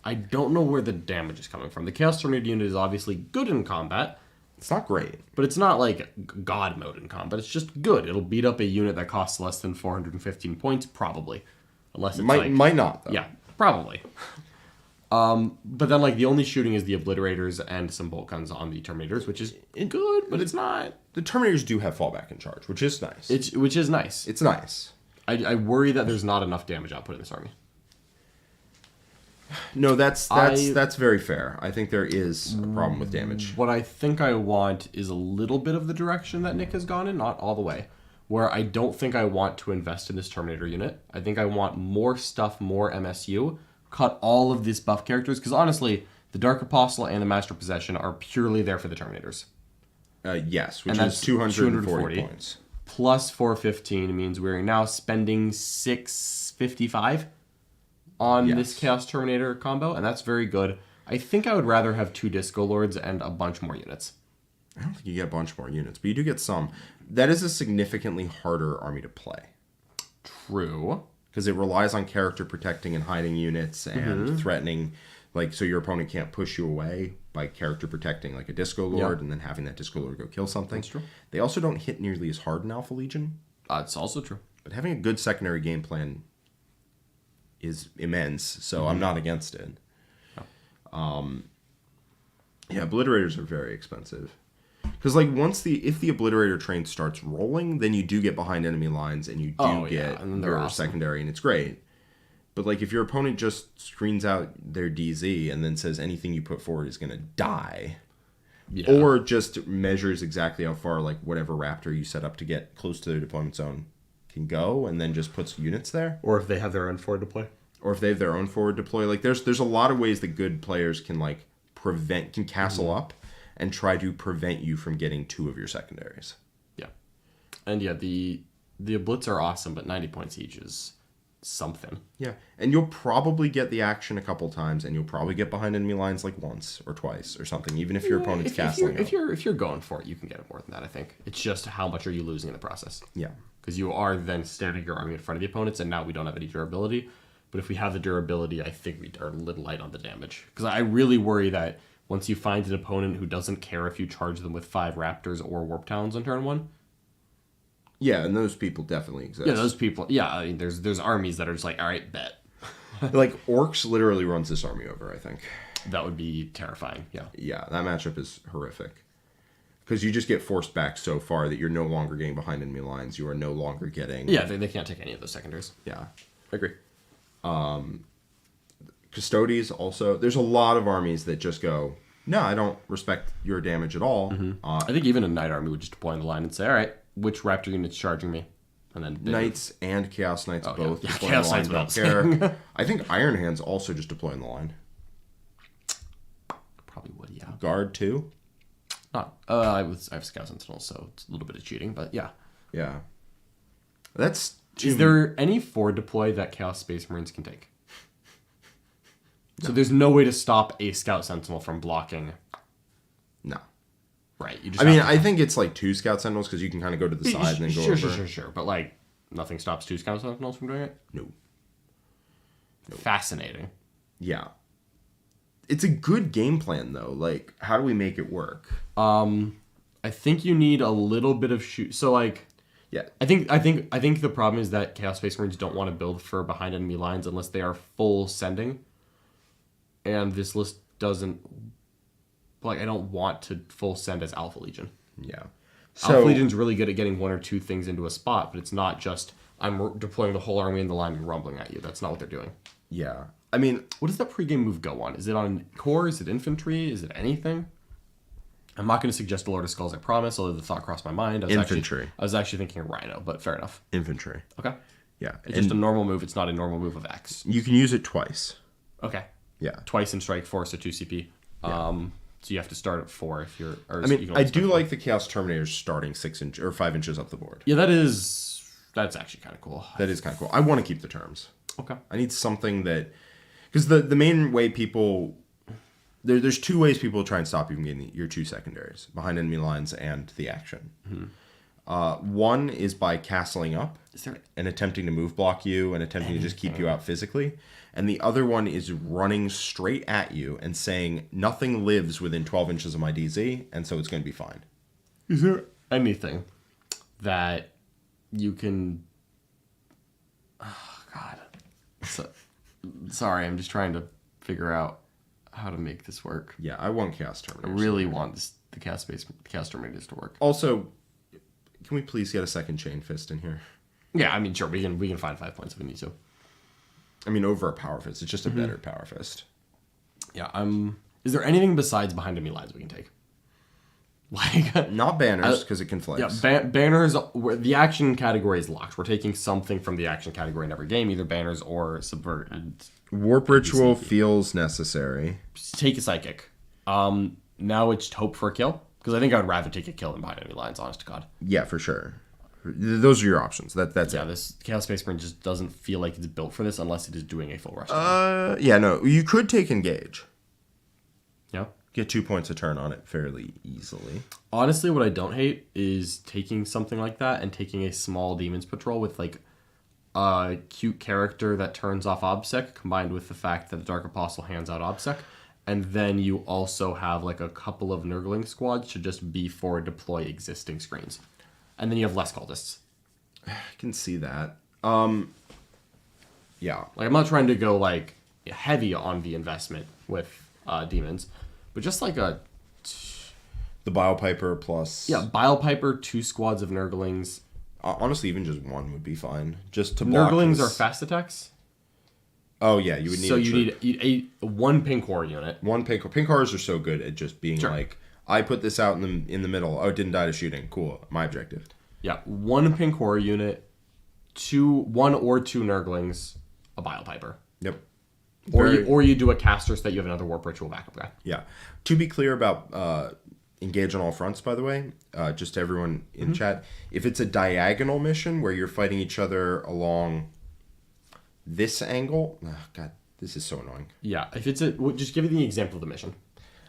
I don't know where the damage is coming from. The Chaos Terminator unit is obviously good in combat. It's not great. But it's not like God mode in combat. It's just good. It'll beat up a unit that costs less than 415 points, probably. Unless it's might not, though. Yeah, probably. But then, the only shooting is the Obliterators and some bolt guns on the Terminators, which is good, but it's not. The Terminators do have fallback in charge, which is nice. Which is nice. It's nice. I worry that there's not enough damage output in this army. No, that's very fair. I think there is a problem with damage. What I think I want is a little bit of the direction that Nick has gone in, not all the way. Where I don't think I want to invest in this Terminator unit. I think I want more stuff, more MSU. Cut all of these buff characters, because honestly, the Dark Apostle and the Master Possession are purely there for the Terminators. Yes, which is 240 points. Plus 415 means we're now spending 655 on this Chaos Terminator combo, and that's very good. I think I would rather have 2 Disco Lords and a bunch more units. I don't think you get a bunch more units, but you do get some. That is a significantly harder army to play. True. Because it relies on character protecting and hiding units and threatening, so your opponent can't push you away by character protecting, like a Disco Lord, and then having that Disco Lord go kill something. That's true. They also don't hit nearly as hard in Alpha Legion. That's also true. But having a good secondary game plan is immense, so I'm not against it. Yeah, Obliterators are very expensive. Because if the Obliterator train starts rolling, then you do get behind enemy lines, and you do get your awesome secondary, and it's great. But if your opponent just screens out their DZ and then says anything you put forward is going to die, or just measures exactly how far whatever Raptor you set up to get close to their deployment zone can go, and then just puts units there, or if they have their own forward deploy, there's a lot of ways that good players can can castle up and try to prevent you from getting 2 of your secondaries. Yeah. And the Oblits are awesome, but 90 points each is something. Yeah. And you'll probably get the action a couple times, and you'll probably get behind enemy lines once or twice or something, even if your opponent's castling. If you're going for it, you can get it more than that, I think. It's just how much are you losing in the process. Yeah. Because you are then standing your army in front of the opponents, and now we don't have any durability. But if we have the durability, I think we are a little light on the damage. Because I really worry that once you find an opponent who doesn't care if you charge them with 5 Raptors or Warp Talons on turn 1. Yeah, and those people definitely exist. Yeah, those people. Yeah, I mean, there's armies that are just like, all right, bet. Like, Orcs literally runs this army over, I think. That would be terrifying, yeah. Yeah, that matchup is horrific. Because you just get forced back so far that you're no longer getting behind enemy lines. You are no longer getting... Yeah, they can't take any of those secondaries. Yeah. I agree. Custodes also. There's a lot of armies that just go, no, I don't respect your damage at all. I think even a Knight army would just deploy on the line and say, all right, which Raptor unit's charging me? And then Knights and Chaos Knights both yeah, deploy Chaos on the line. Knights Don't care. I think Iron Hands also just deploy on the line. probably would, yeah. Guard too? Not. I have Scout Sentinel, so it's a little bit of cheating, but yeah. Yeah. That's... Is there any forward deploy that Chaos Space Marines can take? No. So there's no way to stop a Scout Sentinel from blocking. No. Right. You just I think it's like 2 Scout Sentinels because you can kind of go to the side and then go over. Sure. But like, nothing stops 2 Scout Sentinels from doing it? No. Fascinating. Yeah. It's a good game plan though. Like, how do we make it work? I think you need a little bit of shoot. So like, yeah. I think the problem is that Chaos Space Marines don't want to build for behind enemy lines unless they are full sending. And this list doesn't... Like, I don't want to full send as Alpha Legion. Yeah. Alpha Legion's really good at getting 1 or 2 things into a spot, but it's not just, I'm deploying the whole army in the line and rumbling at you. That's not what they're doing. Yeah. I mean... What does that pregame move go on? Is it on core? Is it infantry? Is it anything? I'm not going to suggest a Lord of Skulls, I promise, although the thought crossed my mind. Infantry. I was actually thinking Rhino, but fair enough. Infantry. Okay. Yeah. It's just a normal move. It's not a normal move of X. You can use it twice. Okay. Yeah. Twice in strike force, so 2 CP. Yeah. So you have to start at 4 if you're... I mean, I do like the Chaos Terminators starting 6 inch or 5 inches up the board. Yeah, that's actually kind of cool. That is kind of cool. I want to keep the terms. Okay. I need something that... Because the main way people... There's 2 ways people try and stop you from getting your 2 secondaries. Behind enemy lines and the action. Mm-hmm. One is by castling up and attempting to move block you and attempting to just keep you out physically. And the other one is running straight at you and saying, nothing lives within 12 inches of my DZ, and so it's going to be fine. Is there anything that you can... Oh, God. Sorry, I'm just trying to figure out how to make this work. Yeah, I want Chaos Terminators. I really want the Chaos Terminators to work. Also, can we please get a second Chain Fist in here? Yeah, I mean, sure, we can find 5 points if we need to. I mean, over a Power Fist. It's just a better Power Fist. Yeah, is there anything besides behind enemy lines we can take? Like, not banners, because it can flex. Yeah, banners, the action category is locked. We're taking something from the action category in every game, either banners or subvert. Warp Ritual feels necessary. Take a Psychic. Now it's hope for a kill, because I think I would rather take a kill than behind enemy lines, honest to God. Yeah, for sure. Those are your options. That's yeah, it. This Chaos Space Marine just doesn't feel like it's built for this unless it is doing a full rush. Yeah, no. You could take Engage. Yeah. Get 2 points a turn on it fairly easily. Honestly, what I don't hate is taking something like that and taking a small Demon's Patrol with like a cute character that turns off OBSEC combined with the fact that the Dark Apostle hands out OBSEC. And then you also have like a couple of Nurgling squads to just be for deploy existing screens. And then you have less cultists. I can see that. Yeah. Like, I'm not trying to go, like, heavy on the investment with demons, but just like a... The Bilepiper plus... Yeah, Bilepiper, 2 squads of Nurglings. Honestly, even just 1 would be fine. Just to block... Nurglings are fast attacks. Oh, yeah, you would need... So you need a 1 pink horror unit. 1 pink... Pink horrors are so good at just being like... I put this out in the middle. Oh, it didn't die to shooting. Cool. My objective. Yeah, 1 pink horror unit, 1 or 2 Nurglings, a Bilepiper. Yep. Or you do a caster so that you have another Warp Ritual backup guy. Yeah. To be clear about Engage on all fronts, by the way, just to everyone in chat, if it's a diagonal mission where you're fighting each other along this angle... Oh, God, this is so annoying. Yeah, if it's just give me the example of the mission.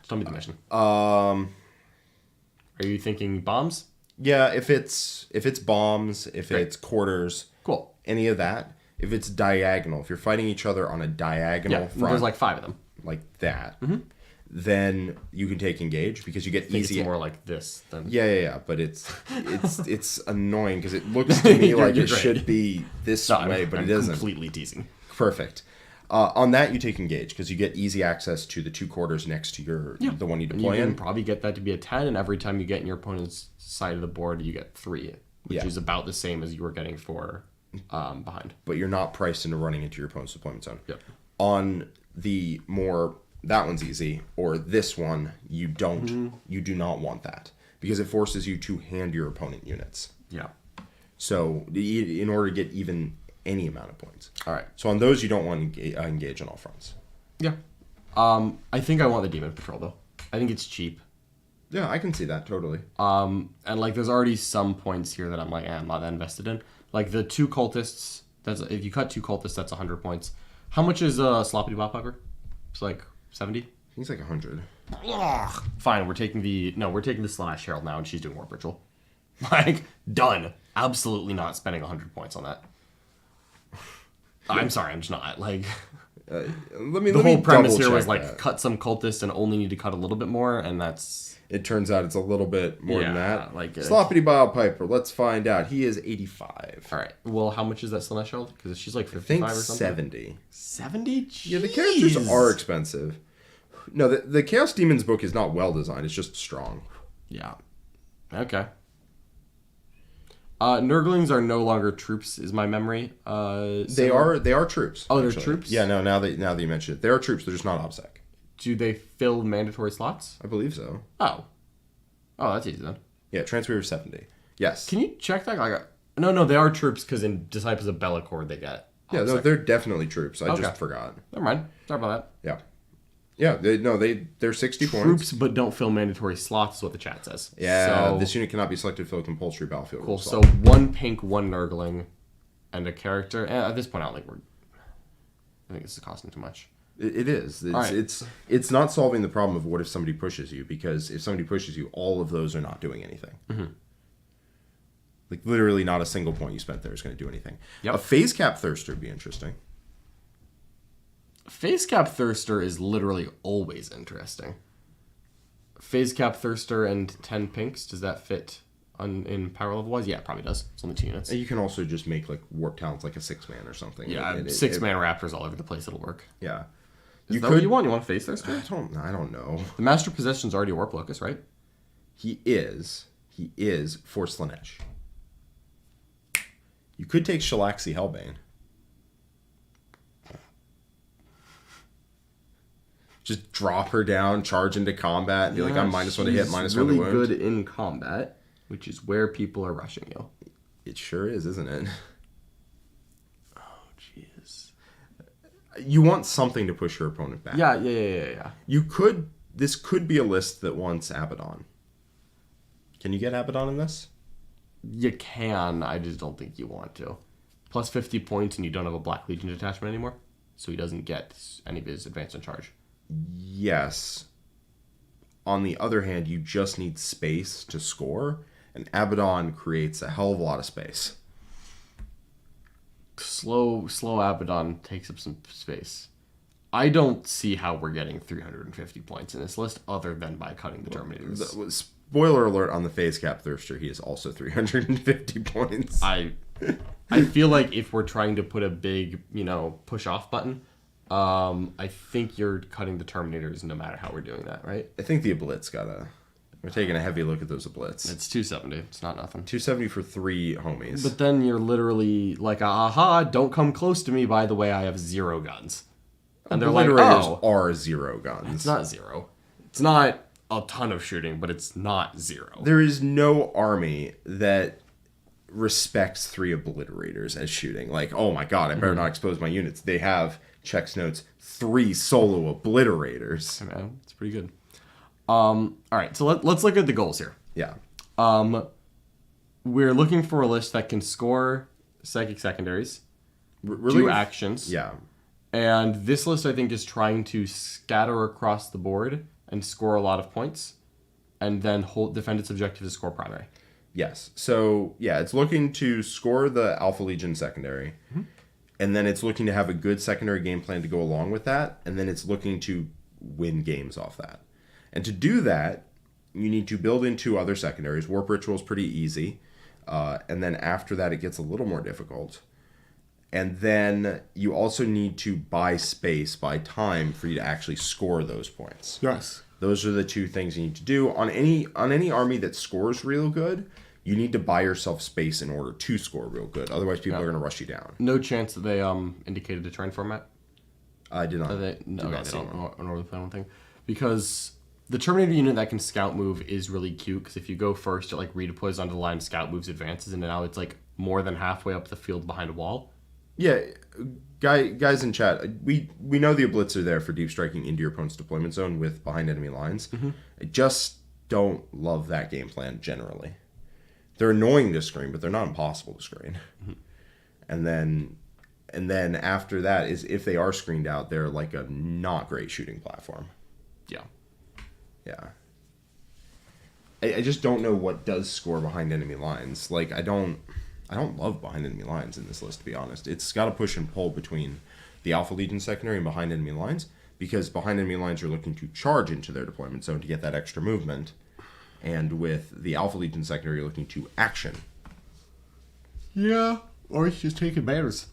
Tell me the mission. Are you thinking bombs? Yeah, if it's bombs, if it's quarters, cool. Any of that. If it's diagonal, if you're fighting each other on a diagonal front, there's like 5 of them, like that, then you can take engage because you get I think easy. it's more like this than... Yeah. But it's annoying because it looks to me like You're it great. should be this way, but I'm it isn't. completely teasing. Perfect. On that, you take engage because you get easy access to the 2 quarters next to the one you And deploy you can in. probably get that to be a 10, and every time you get in your opponent's side of the board, you get 3, which is about the same as you were getting for behind. But you're not priced into running into your opponent's deployment zone. Yep. On the more, that one's easy, or this one, you do not want that because it forces you to hand your opponent units. Yeah. So in order to get even any amount of points. All right. So on those, you don't want to engage on all fronts. Yeah. I think I want the Demon Patrol, though. I think it's cheap. Yeah, I can see that totally. And like, there's already some points here that I'm like, I'm not that invested in. Like the 2 cultists. If you cut 2 cultists, that's 100 points. How much is Sloppy Bop Pepper? It's like 70. I think it's like 100. Ugh. Fine. We're taking the Slash Herald now, and she's doing Warp Ritual. Like, done. Absolutely not spending 100 points on that. I'm sorry, I'm just not. Like, The whole premise here was like cut some cultists and only need to cut a little bit more, and that's... It turns out it's a little bit more than that. Like Sloppity Bile Piper, let's find out. He is 85. All right. Well, how much is that Slash Herald? Because she's like I 55 think or something. 70. 70? Yeah, the characters are expensive. No, the Chaos Demons book is not well designed. It's just strong. Yeah. Okay. Nurglings are no longer troops, is my memory. They are troops. Oh, they're actually. troops? Yeah, no, now that you mention it. They are troops, they're just not OBSEC. Do they fill mandatory slots? I believe so. Oh, that's easy then. Yeah, Transweaver 70. Yes. Can you check that? Like, no, they are troops because in Disciples of Be'lakor they get. Yeah, no, they're definitely troops. I Okay. just forgot. Never mind. Sorry about Yeah. Yeah, they're 60 that. points. Troops, but don't fill mandatory slots, is what the chat says. Yeah, So, this unit cannot be selected to fill a compulsory battlefield. cool. rule So slot. 1 pink, 1 Nurgling, and a character. At this point, I think this is costing too much. It is. It's, right. it's not solving the problem of what if somebody pushes you, because if somebody pushes you, all of those are not doing anything. Mm-hmm. Like, literally not a single point you spent there is going to do anything. Yep. A phase cap thirster would be interesting. Phase Cap Thirster is literally always interesting. Phase Cap Thirster and 10 pinks, does that fit in power level wise? Yeah, it probably does. It's only 2 units. You can also just make like warp talents like a 6-man or something. Yeah, 6-man raptors all over the place. It'll work. Yeah. Is that what you want? You want a Phase Thirster? I don't know. The Master Possession's already a Warp Locust, right? He is for Slanesh. You could take Shalaxi Hellbane. Just drop her down, charge into combat, and be like, I'm -1 to hit, -1 to wound. really good in combat, which is where people are rushing you. It sure is, isn't it? Oh, jeez. You want something to push your opponent back. Yeah. This could be a list that wants Abaddon. Can you get Abaddon in this? You can, I just don't think you want to. Plus 50 points and you don't have a Black Legion detachment anymore, so he doesn't get any of his advance and charge. Yes. On the other hand, you just need space to score, and Abaddon creates a hell of a lot of space. Slow Abaddon takes up some space. I don't see how we're getting 350 points in this list other than by cutting the Terminators. Spoiler alert on the phase cap thirster, he is also 350 points. I feel like if we're trying to put a big, push off button, I think you're cutting the Terminators no matter how we're doing that, right? I think the Ablitz we're taking a heavy look at those Ablitz. It's 270. It's not nothing. 270 for 3 homies. But then you're literally like, aha, don't come close to me, by the way, I have 0 guns. And they're like, are 0 guns. It's not 0. It's not a ton of shooting, but it's not 0. There is no army that respects 3 obliterators as shooting. Like, oh my god, I better not expose my units. They have, checks notes, 3 solo obliterators. Man, it's pretty good. All right, so let's look at the goals here. Yeah. We're looking for a list that can score psychic secondaries, do actions. Yeah. And this list, I think, is trying to scatter across the board and score a lot of points, and then defend its objective to score primary. Yes. So, yeah, it's looking to score the Alpha Legion secondary, and then it's looking to have a good secondary game plan to go along with that, and then it's looking to win games off that. And to do that, you need to build in 2 other secondaries. Warp Ritual is pretty easy. And then after that, it gets a little more difficult. And then you also need to buy space, buy time for you to actually score those points. Yes. Those are the 2 things you need to do. On any army that scores real good, you need to buy yourself space in order to score real good. Otherwise, people are going to rush you down. No chance that they indicated a terrain format? I did not. They don't really play one thing. Because the Terminator unit that can scout move is really cute, because if you go first, it like redeploys onto the line, scout moves, advances, and now it's like more than halfway up the field behind a wall. Yeah, guys in chat, we know the oblits are there for deep striking into your opponent's deployment zone with behind enemy lines. I just don't love that game plan generally. They're annoying to screen, but they're not impossible to screen. And then after that is if they are screened out, they're like a not great shooting platform. Yeah. Yeah. I just don't know what does score behind enemy lines. Like I don't love behind enemy lines in this list, to be honest. It's got to push and pull between the Alpha Legion secondary and behind enemy lines, because behind enemy lines are looking to charge into their deployment zone to get that extra movement, and with the Alpha Legion secondary, you're looking to action. Yeah, or it's just taking banners.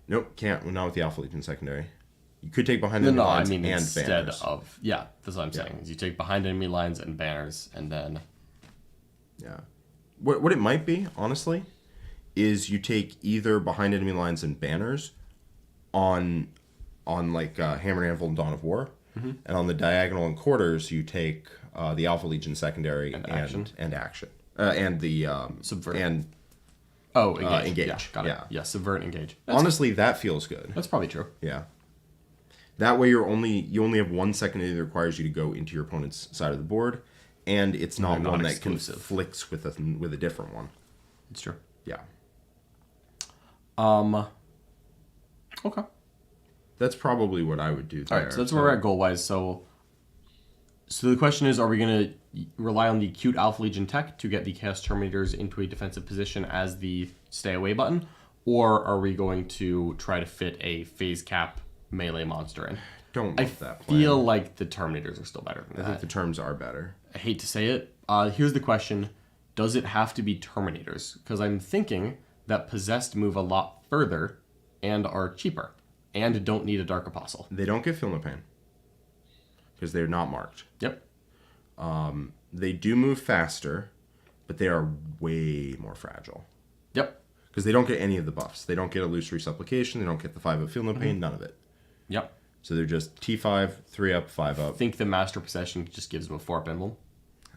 Nope, can't. Not with the Alpha Legion secondary. You could take behind enemy lines and instead banners. of... Yeah, that's what I'm saying. Is you take behind enemy lines and banners, and then... Yeah. What it might be, honestly, is you take either behind enemy lines and banners on like Hammer and Anvil and Dawn of War, and on the diagonal and quarters you take the Alpha Legion secondary and action and the Subvert. and engage. engage. Yeah, got it. Yeah, subvert and engage. Honestly, that feels good. That's probably true. Yeah. That way you only have one secondary that requires you to go into your opponent's side of the board, and it's not one that conflicts with a different one. It's true. Yeah. Okay. That's probably what I would do there. All right, so that's where we're at goal-wise. So the question is, are we going to rely on the cute Alpha Legion tech to get the Chaos Terminators into a defensive position as the stay away button, or are we going to try to fit a phase cap melee monster in? Don't love that plan. I feel like the Terminators are still better than that. I think the terms are better. I hate to say it. Here's the question. Does it have to be Terminators? Because I'm thinking that Possessed move a lot further and are cheaper and don't need a Dark Apostle. They don't get Feel No Pain because they're not marked. Yep. They do move faster, but they are way more fragile. Yep. Because they don't get any of the buffs. They don't get Illusory Supplication. They don't get the 5-up Feel No Pain. None of it. Yep. So they're just T5, 3-up, 5-up. I think the Master Possession just gives them a 4-up emblem.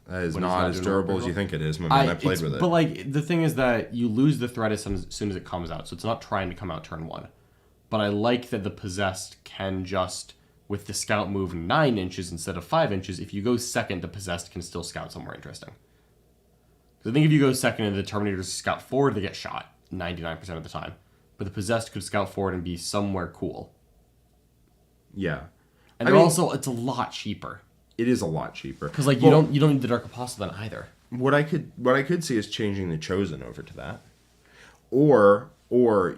That is not as durable as you think it is. My man, I played with it. But like the thing is that you lose the threat as soon as it comes out, so it's not trying to come out turn 1. But I like that the Possessed can just, with the Scout move 9 inches instead of 5 inches, if you go second, the Possessed can still scout somewhere interesting. Because I think if you go second and the Terminators scout forward, they get shot 99% of the time. But the Possessed could scout forward and be somewhere cool. Yeah. And it's a lot cheaper. It is a lot cheaper. Because like you don't need the Dark Apostle then either. What I could see is changing the Chosen over to that. Or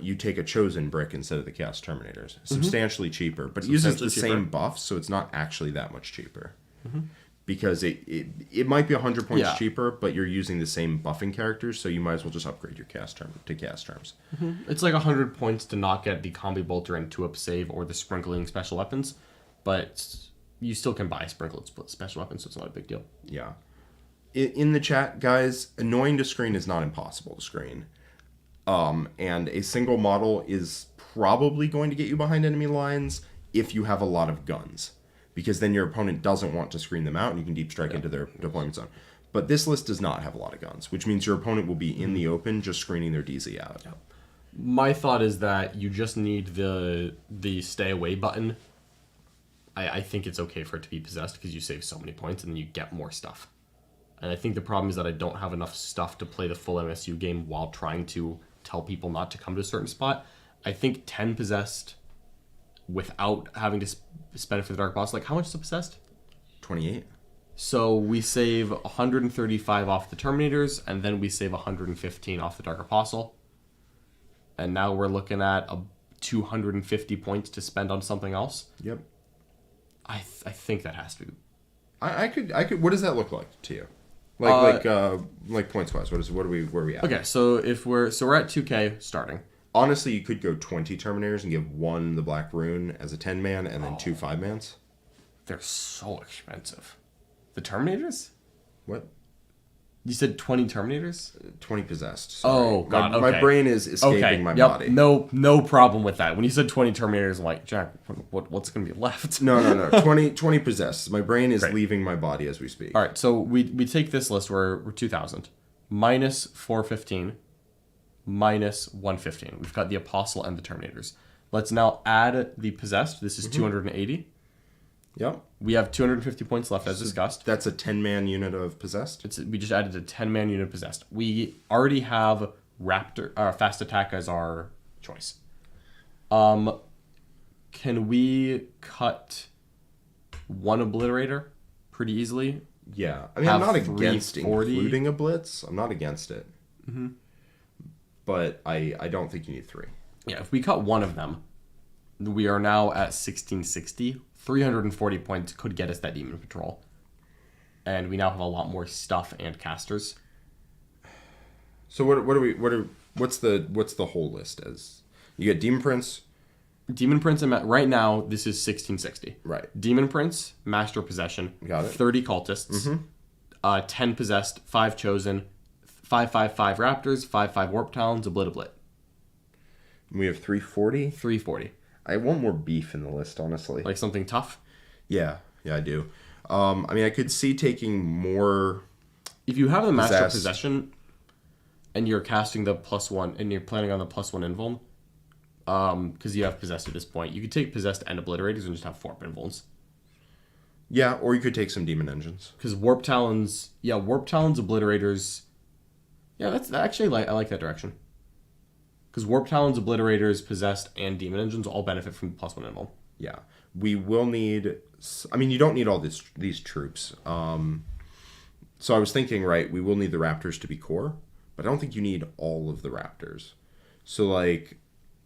you take a Chosen brick instead of the Chaos Terminators. Substantially cheaper, but it uses the same buffs, so it's not actually that much cheaper. Because it might be 100 points cheaper, but you're using the same buffing characters, so you might as well just upgrade your Chaos Term to Chaos Terms. It's like 100 points to not get the Combi Bolter and 2-up save or the Sprinkling special weapons, but you still can buy Sprinkled special weapons, so it's not a big deal. Yeah. In the chat, guys, annoying to screen is not impossible to screen. And a single model is probably going to get you behind enemy lines if you have a lot of guns. Because then your opponent doesn't want to screen them out and you can deep strike into their deployment zone. But this list does not have a lot of guns, which means your opponent will be in the open just screening their DZ out. Yep. My thought is that you just need the stay away button. I think it's okay for it to be possessed because you save so many points and then you get more stuff. And I think the problem is that I don't have enough stuff to play the full MSU game while trying to tell people not to come to a certain spot. I think 10 possessed without having to spend it for the Dark Boss. Like, how much is it possessed? 28. So we save 135 off the Terminators, and then we save 115 off the Dark Apostle. And now we're looking at 250 points to spend on something else. Yep. I think that has to be. I could. What does that look like to you? Like points wise. Where are we at? Okay, so we're at 2K starting. Honestly, you could go 20 Terminators and give one the Black Rune as a 10-man and then 2 5-mans. They're so expensive. The Terminators? What? You said 20 Terminators? 20 possessed. Sorry. Oh, God, My okay. brain is escaping my body. No problem with that. When you said 20 Terminators, I'm like, Jack, what's going to be left? No. 20 possessed. My brain is leaving my body as we speak. All right, so we take this list, we're 2,000. Minus 415. Minus 115. We've got the Apostle and the Terminators. Let's now add the possessed. This is 280. Yep. We have 250 points left, as discussed. That's a 10-man unit of possessed. We just added a 10-man unit of possessed. We already have fast attack as our choice. Can we cut one obliterator pretty easily? Yeah. I mean, I'm not against including a blitz. I'm not against it. Mm-hmm. But I don't think you need 3. Yeah, if we cut one of them, we are now at 1660. 340 points could get us that Demon Patrol. And we now have a lot more stuff and casters. So what's the whole list as? You get Demon Prince. Demon Prince, right now, this is 1660. Right. Demon Prince, Master Possession. Got it. 30 Cultists. 10 Possessed, 5 Chosen, 5/5/5 Raptors, 5/5 Warp Talons, a Blit. We have 340. 340. I want more beef in the list, honestly. Like something tough? Yeah, I do. I mean, I could see taking more. If you have the Master Possession and you're casting the +1 and you're planning on the +1 invuln, because you have Possessed at this point, you could take Possessed and Obliterators and just have 4 invulns. Yeah, or you could take some Demon Engines. Because Warp Talons, Obliterators. Yeah, that's actually I like that direction. Because Warp Talons, Obliterators, Possessed, and Demon Engines all benefit from the +1 invuln. Yeah. We will need... I mean, you don't need all these troops. So I was thinking, right, we will need the Raptors to be core, but I don't think you need all of the Raptors. So, like,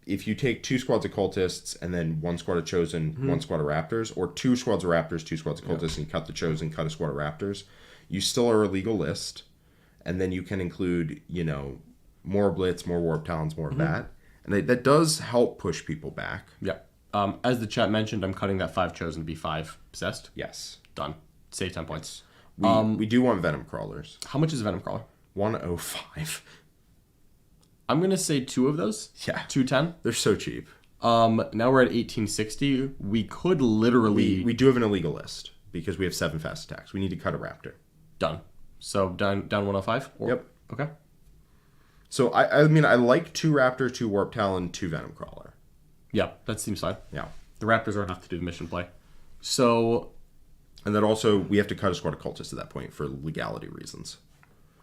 if you take 2 squads of Cultists and then 1 squad of Chosen, 1 squad of Raptors, or 2 squads of Raptors, 2 squads of Cultists, and you cut the Chosen, cut a squad of Raptors, you still are a legal list, and then you can include, more Blitz, more Warp Talons, more of that. And that does help push people back. Yeah. As the chat mentioned, I'm cutting that 5 Chosen to be 5 Possessed. Yes. Done. Save 10 points. We do want Venom Crawlers. How much is Venom Crawler? 105. I'm going to say 2 of those. Yeah. 210. They're so cheap. Now we're at 1860. We could literally... We do have an illegal list because we have 7 fast attacks. We need to cut a Raptor. Done. So down 105? Yep. Okay. So, I mean, I like 2 Raptor, 2 Warp Talon, 2 Venom Crawler. Yeah, that seems fine. Yeah. The Raptors are enough to do the mission play. So... And then also, we have to cut a squad of Cultists at that point for legality reasons.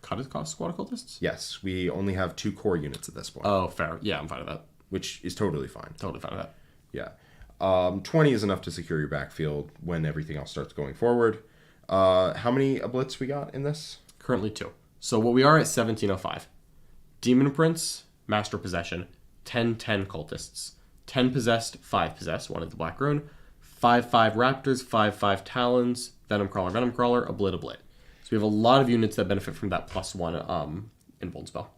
Cut a squad of Cultists? Yes, we only have 2 core units at this point. Oh, fair. Yeah, I'm fine with that. Which is totally fine. Totally fine with that. Yeah. 20 is enough to secure your backfield when everything else starts going forward. How many Blitz we got in this? Currently 2. So what we are at 1705. Demon Prince, Master Possession, 10 Cultists, 10 Possessed, 5 Possessed, 1 at the Black Rune, 5/5 Raptors, 5/5 Talons, Venom Crawler, a Blit. So we have a lot of units that benefit from that +1 invuln spell.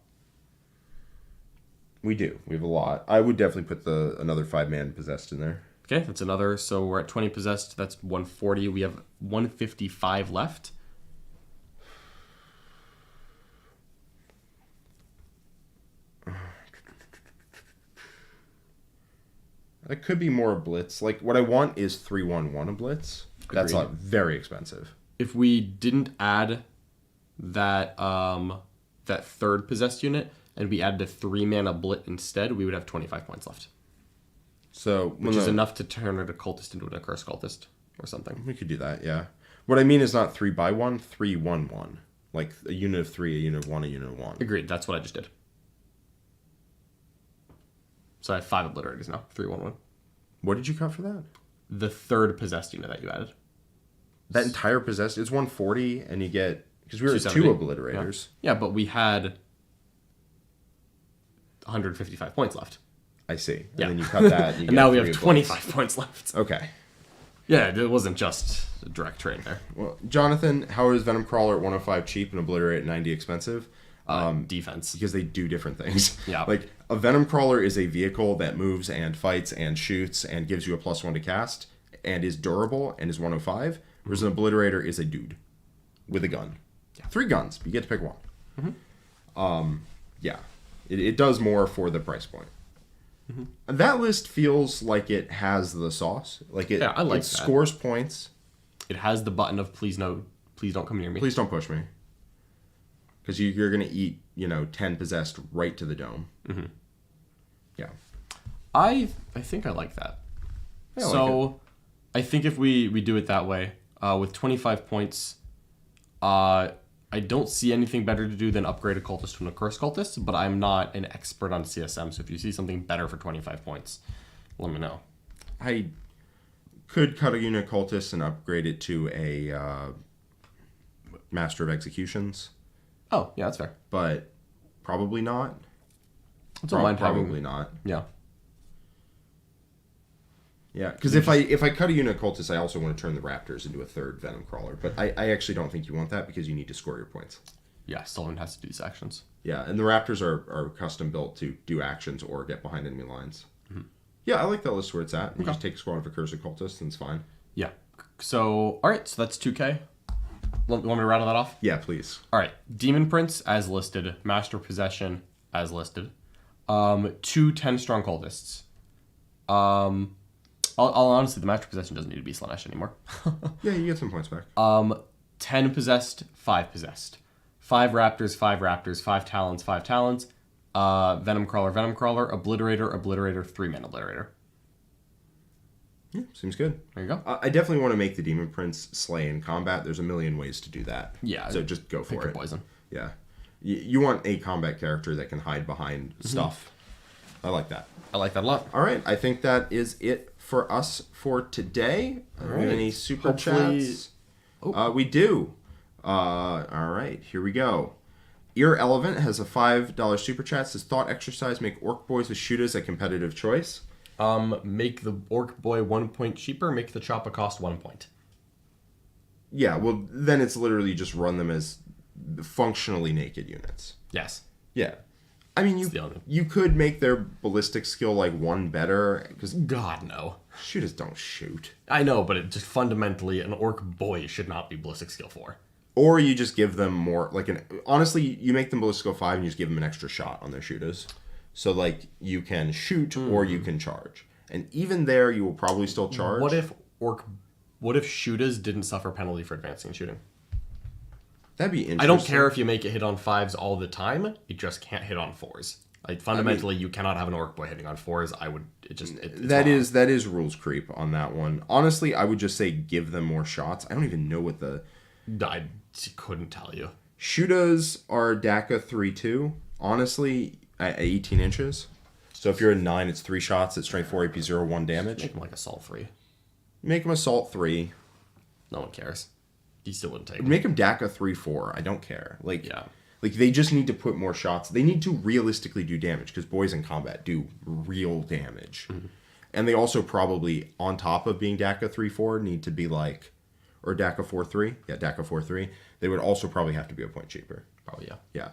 We do. We have a lot. I would definitely put another 5-man Possessed in there. Okay, that's another. So we're at 20 Possessed. That's 140. We have 155 left. That could be more Blitz. Like, what I want is 3/1/1 a Blitz. That's Agreed. very expensive. If we didn't add that that 3rd Possessed unit, and we added a 3-mana Blit instead, we would have 25 points left. So, Which is enough to turn a Cultist into a Curse Cultist or something. We could do that, yeah. What I mean is not 3/1, 3/1/1. Like a unit of 3, a unit of 1, a unit of 1. Agreed. That's what I just did. So I have 5 Obliterators now. 3/1/1. What did you cut for that? The 3rd Possessed unit that you added. That entire Possessed is 140, and you get... Because we were at 2 Obliterators. Yeah, but we had 155 points left. I see. And Yeah. then you cut that. And, and now we have 25 points left. Okay. Yeah, it wasn't just a direct trade there. Well, Jonathan, how is Venom Crawler at 105 cheap and Obliterate at 90 expensive? Defense. Because they do different things. Yeah. Like, a Venom Crawler is a vehicle that moves and fights and shoots and gives you a +1 to cast and is durable and is 105, whereas an Obliterator is a dude with a gun. Yeah. 3 guns, but you get to pick one. Yeah. It does more for the price point. That list feels like it has the sauce. Like it, I like it that. scores points. It has the button of please don't come near me. Please don't push me. Because you're going to eat, 10 possessed right to the dome. Yeah. I think I like that. Yeah, I so like I think if we do it that way, with 25 points, I don't see anything better to do than upgrade a cultist to an accursed cultist, but I'm not an expert on CSM, so if you see something better for 25 points, let me know. I could cut a unit cultist and upgrade it to a Master of Executions, Oh, yeah, that's fair. but probably not. That's all mine Probably not. Yeah. Yeah, because if I cut a unit cultist, I also want to turn the Raptors into a 3rd Venom Crawler. But I actually don't think you want that because you need to score your points. Yeah, Sullivan has to do these actions. Yeah, and the Raptors are custom built to do actions or get behind enemy lines. Yeah, I like that list where it's at. You just take a squad of Accursed Cultists and it's fine. Yeah. So, all right, so that's 2K. Want me to rattle that off? Yeah, please. All right, Demon Prince as listed, Master Possession as listed, 2 10-strong cultists. I'll honestly, the Master Possession doesn't need to be Slanesh anymore. Yeah, you get some points back. 10 possessed, 5 possessed. 5 raptors, 5 raptors, 5 talons, 5 talons. Venom Crawler, Obliterator, 3-man Obliterator. Yeah, seems good. There you go. I definitely want to make the Demon Prince slay in combat. There's a million ways to do that. Yeah. So just go Pick for your it. poison. Yeah. You want a combat character that can hide behind stuff. I like that. I like that a lot. All right, I think that is it for us for today. Are there any super Hopefully- chats? We do. All right, here we go. Irrelevant has a $5 super chat. Says, thought exercise, make Orc Boys with Shooters a competitive choice. Make the Orc Boy 1 point cheaper, make the Choppa cost 1 point. Yeah, well, then it's literally just run them as functionally naked units. Yes. Yeah. I mean, the only- you could make their ballistic skill like 1 better, because God, no. shooters don't shoot. I know, but it just fundamentally, an Orc Boy should not be ballistic skill 4. Or you just give them more, honestly, you make them ballistic skill 5 and you just give them an extra shot on their shooters. So, you can shoot or you can charge. And even there, you will probably still charge. What if shooters didn't suffer penalty for advancing and shooting? That'd be interesting. I don't care if you make it hit on 5s all the time. It just can't hit on 4s. Fundamentally, you cannot have an Orc Boy hitting on 4s. It's That is rules creep on that one. Honestly, I would just say give them more shots. I don't even know what the... I couldn't tell you. Shooters are DACA 3-2. Honestly, at 18 inches. So if you're a 9, it's 3 shots at strength 4, AP 0, 1 damage. Make them like Assault 3. Make them Assault 3. No one cares. You still wouldn't take them. Make them DACA 3-4. I don't care. Yeah. They just need to put more shots. They need to realistically do damage, because boys in combat do real damage. Mm-hmm. And they also probably, on top of being DACA 3-4, need to be or DACA 4-3. Yeah, DACA 4-3. They would also probably have to be a point cheaper. Probably, yeah. Yeah.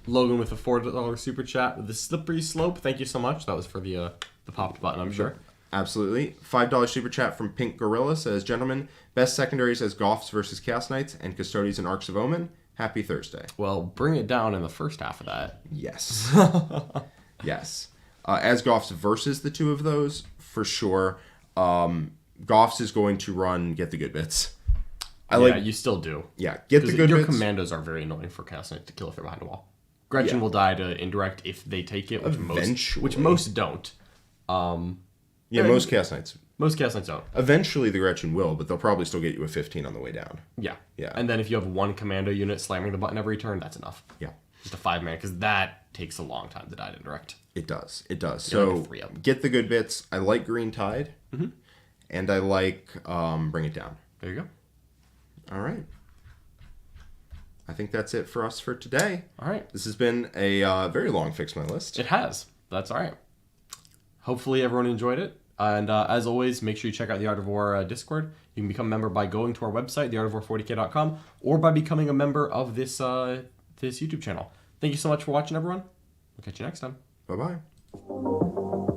Logan with a $4 super chat with the slippery slope. Thank you so much. That was for the popped button, I'm sure. Absolutely. $5 super chat from Pink Gorilla says, gentlemen, best secondaries as Goths versus Chaos Knights and Custodians and Arcs of Omen. Happy Thursday. Well, bring it down in the first half of that. Yes. Yes. As Goths versus the two of those, for sure. Goths is going to run Get the Good Bits. You still do. Yeah, Get the Good your Bits. Your commandos are very annoying for Chaos Knight to kill if they're behind a wall. Gretchen will die to indirect if they take it, which most don't. Most Chaos Knights. Most Chaos Knights don't. Eventually the Gretchen will, but they'll probably still get you a 15 on the way down. Yeah. Yeah. And then if you have one commando unit slamming the button every turn, that's enough. Yeah. Just a 5-man, because that takes a long time to die to indirect. It does. It does. You So, get 3 of them. Get the Good Bits. I like Green Tide. Mm-hmm. And I like Bring It Down. There you go. All right. I think that's it for us for today. All right. This has been a very long Fix My List. It has. That's all right. Hopefully everyone enjoyed it. And as always, make sure you check out the Art of War Discord. You can become a member by going to our website, theartofwar40k.com, or by becoming a member of this this YouTube channel. Thank you so much for watching, everyone. We'll catch you next time. Bye-bye.